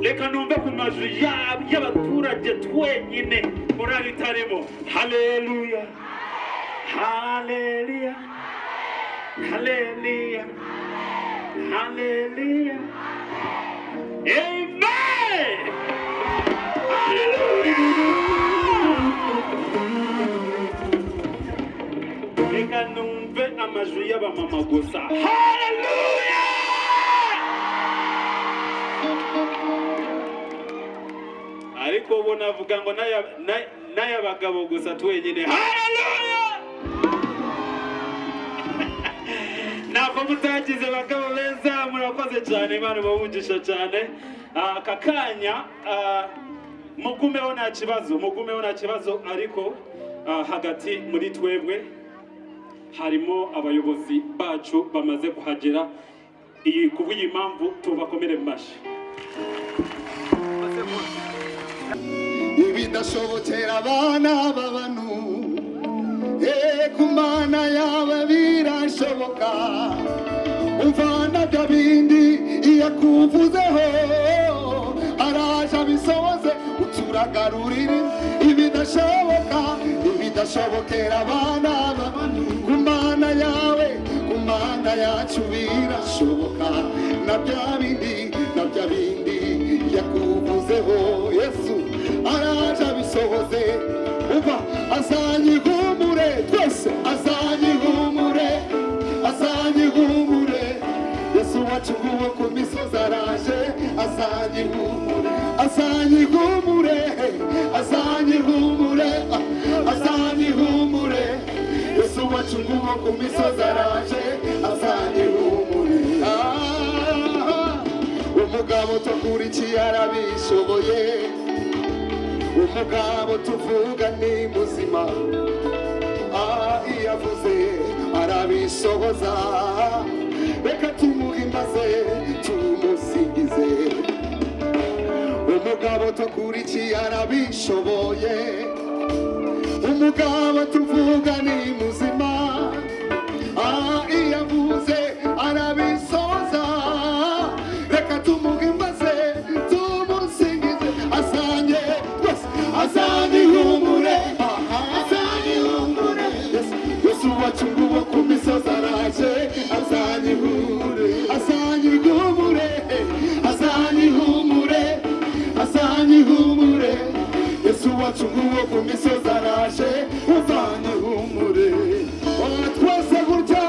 reka numve ku mazu y'abaturage twenyine korali itarimo. Haleluya, haleluya, haleluya, haleluya, amen, haleluya. Reka numve amaju y'abamama gusa. Haleluya. Ariko ubu navuga ngo n'ay'abagabo gusa twenyine. Haleluya. Ntabwo mutagize bagabo beza, murakoze cyane, Imana ibavugisha cyane. Aka kanya mugumeho nta kibazo, ariko hagati muri twebwe harimo abayobozi bacu bamaze kuhagera. Iyi kubw'iyi mpamvu tubakomere mashi. Ibidashobokera abana b'abantu, ku Mana yawe birashoboka. Umvana bya bindi iyakuvuzeho, araje abisohoze uturagarurire. Ibidashobokera abana b'abantu, ku Mana yawe, ku Mana yacu birashoboka. Na bya bindi yakuvuzeho, Yesu araje abisohoze. Umva azanyihumure, twese azanyihumure. Yesu wacu nguwo ku misozi araje azanyihumure. Yesu wacu nguwo ku misozi araje azanyihumure. Umugabo tukurikiye arabishoboye, umugabo tuvuga ni muzima. Iyo avuze arabisohoza, reka tumuhimbaze tumusingize. Umugabo tukurikiye arabishoboye, umugabo tuvuga ni muzima. Iyo avuze arabisohoza, reka tumuhimbaze tumusingize. Azanyihumure. Yesu wacu nguwo ku misozi araje azanyihumure. Yesu wacu nguwo ku misozi araje azanyihumure. Twese gutya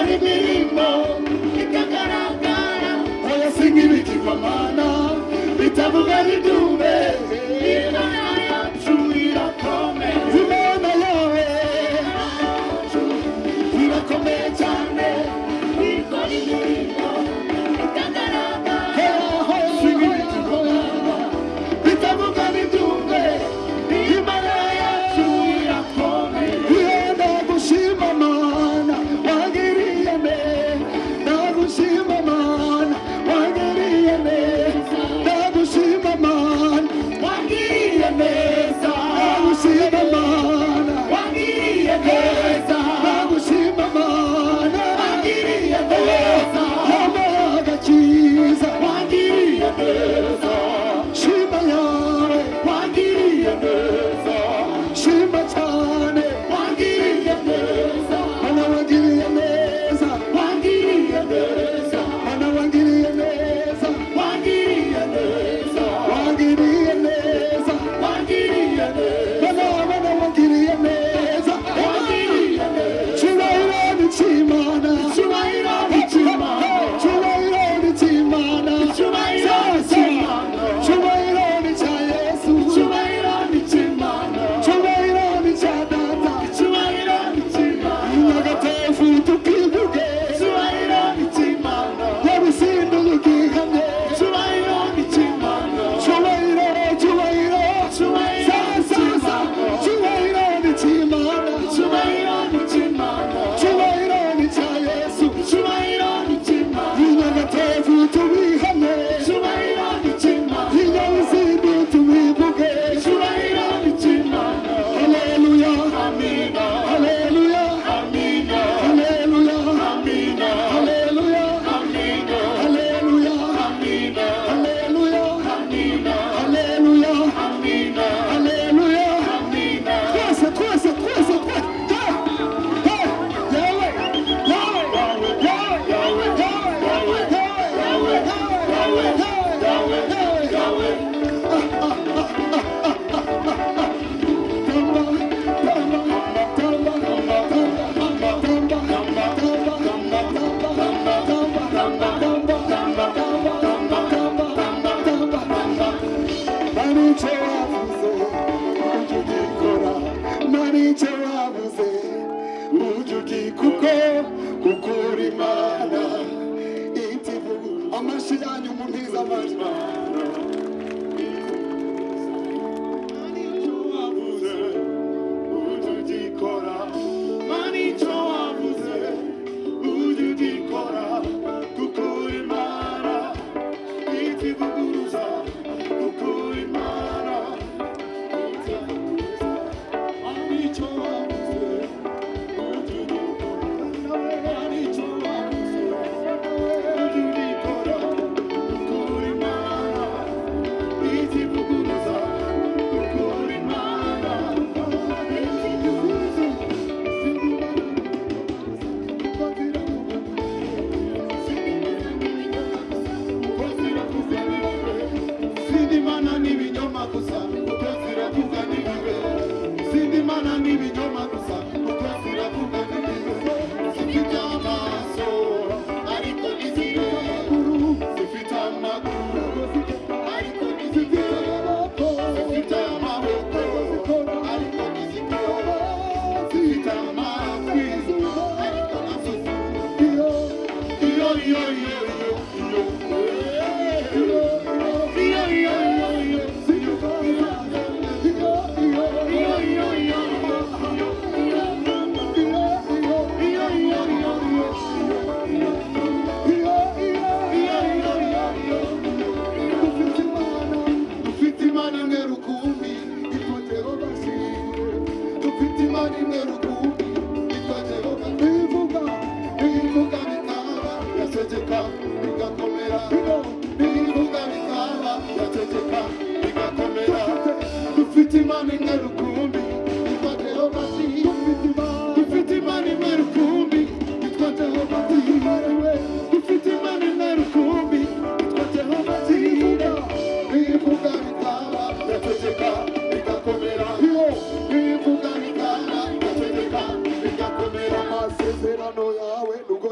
ukora imirimo ikagaragara oya singa ibigirwamana bitavuga ntibyumve imana yacu irakomeye imana yawe irakomeye cyane ikora imirimo ikagaragara oya singa ibigirwamana bitavuga ntibyumve imana yacu irakomeye yenda gushima mana wagiriye neza ndagushima mana wagiriye neza ndagushima mana wagiriye neza ndagushima mana wagiriye neza ndagushima mana wagiriye neza amaga cyiza wagiriye neza shima yawe wagiriye neza shima cyane wagiriye neza mana wagiriye neza wagiriye neza mana wagiriye neza wagiriye neza wagiriye neza wagiriye neza mana wagiriye neza wagiriye neza cyubahiro ni cy'Imana cyubahiro ni cy'Imana cyubahiro ni cy'Imana cyubahiro ni cy'Imana cyubahiro ni cya Yesu cyubahiro ni cy'Imana cyubahiro ni cya Data cyubahiro ni cy'Imana Nyagatovu tukivuge cyubahiro ni cy'Imana yabisindu yugihamye cyubahiro ni cy'Imana cyubahiro cyubahiro cyubahiro sasa cyubahiro ni cy'Imana cyubahiro ni cy'Imana cyubahiro ni cya Yesu cyubahiro ni cy'Imana Nyagatovu tubihamye cyubahiro ni cy'Imana yabisindu tubivuge cyubahiro ni cy'Imana haleluya amina haleluya amina haleluya amina haleluya amina haleluya amina haleluya amina haleluya amina haleluya amina twese twese twese yawe yawe yawe yawe yawe yawe yawe yawe yawe amashyi yanyu mu mpiza amajwi amasezerano yawe nubwo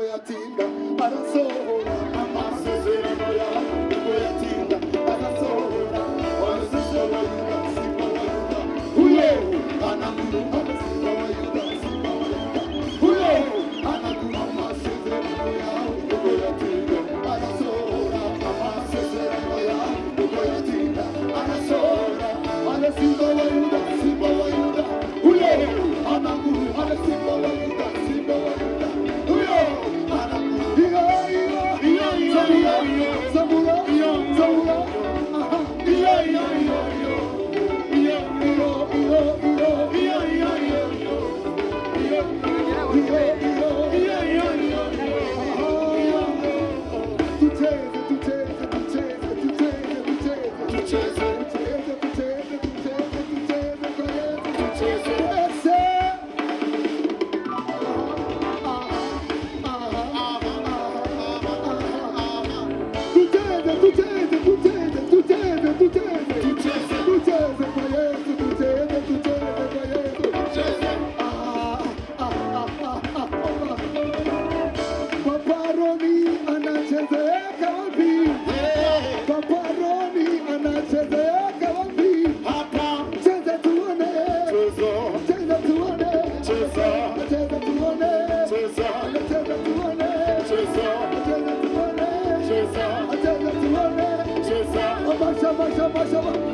shaba shaba shaba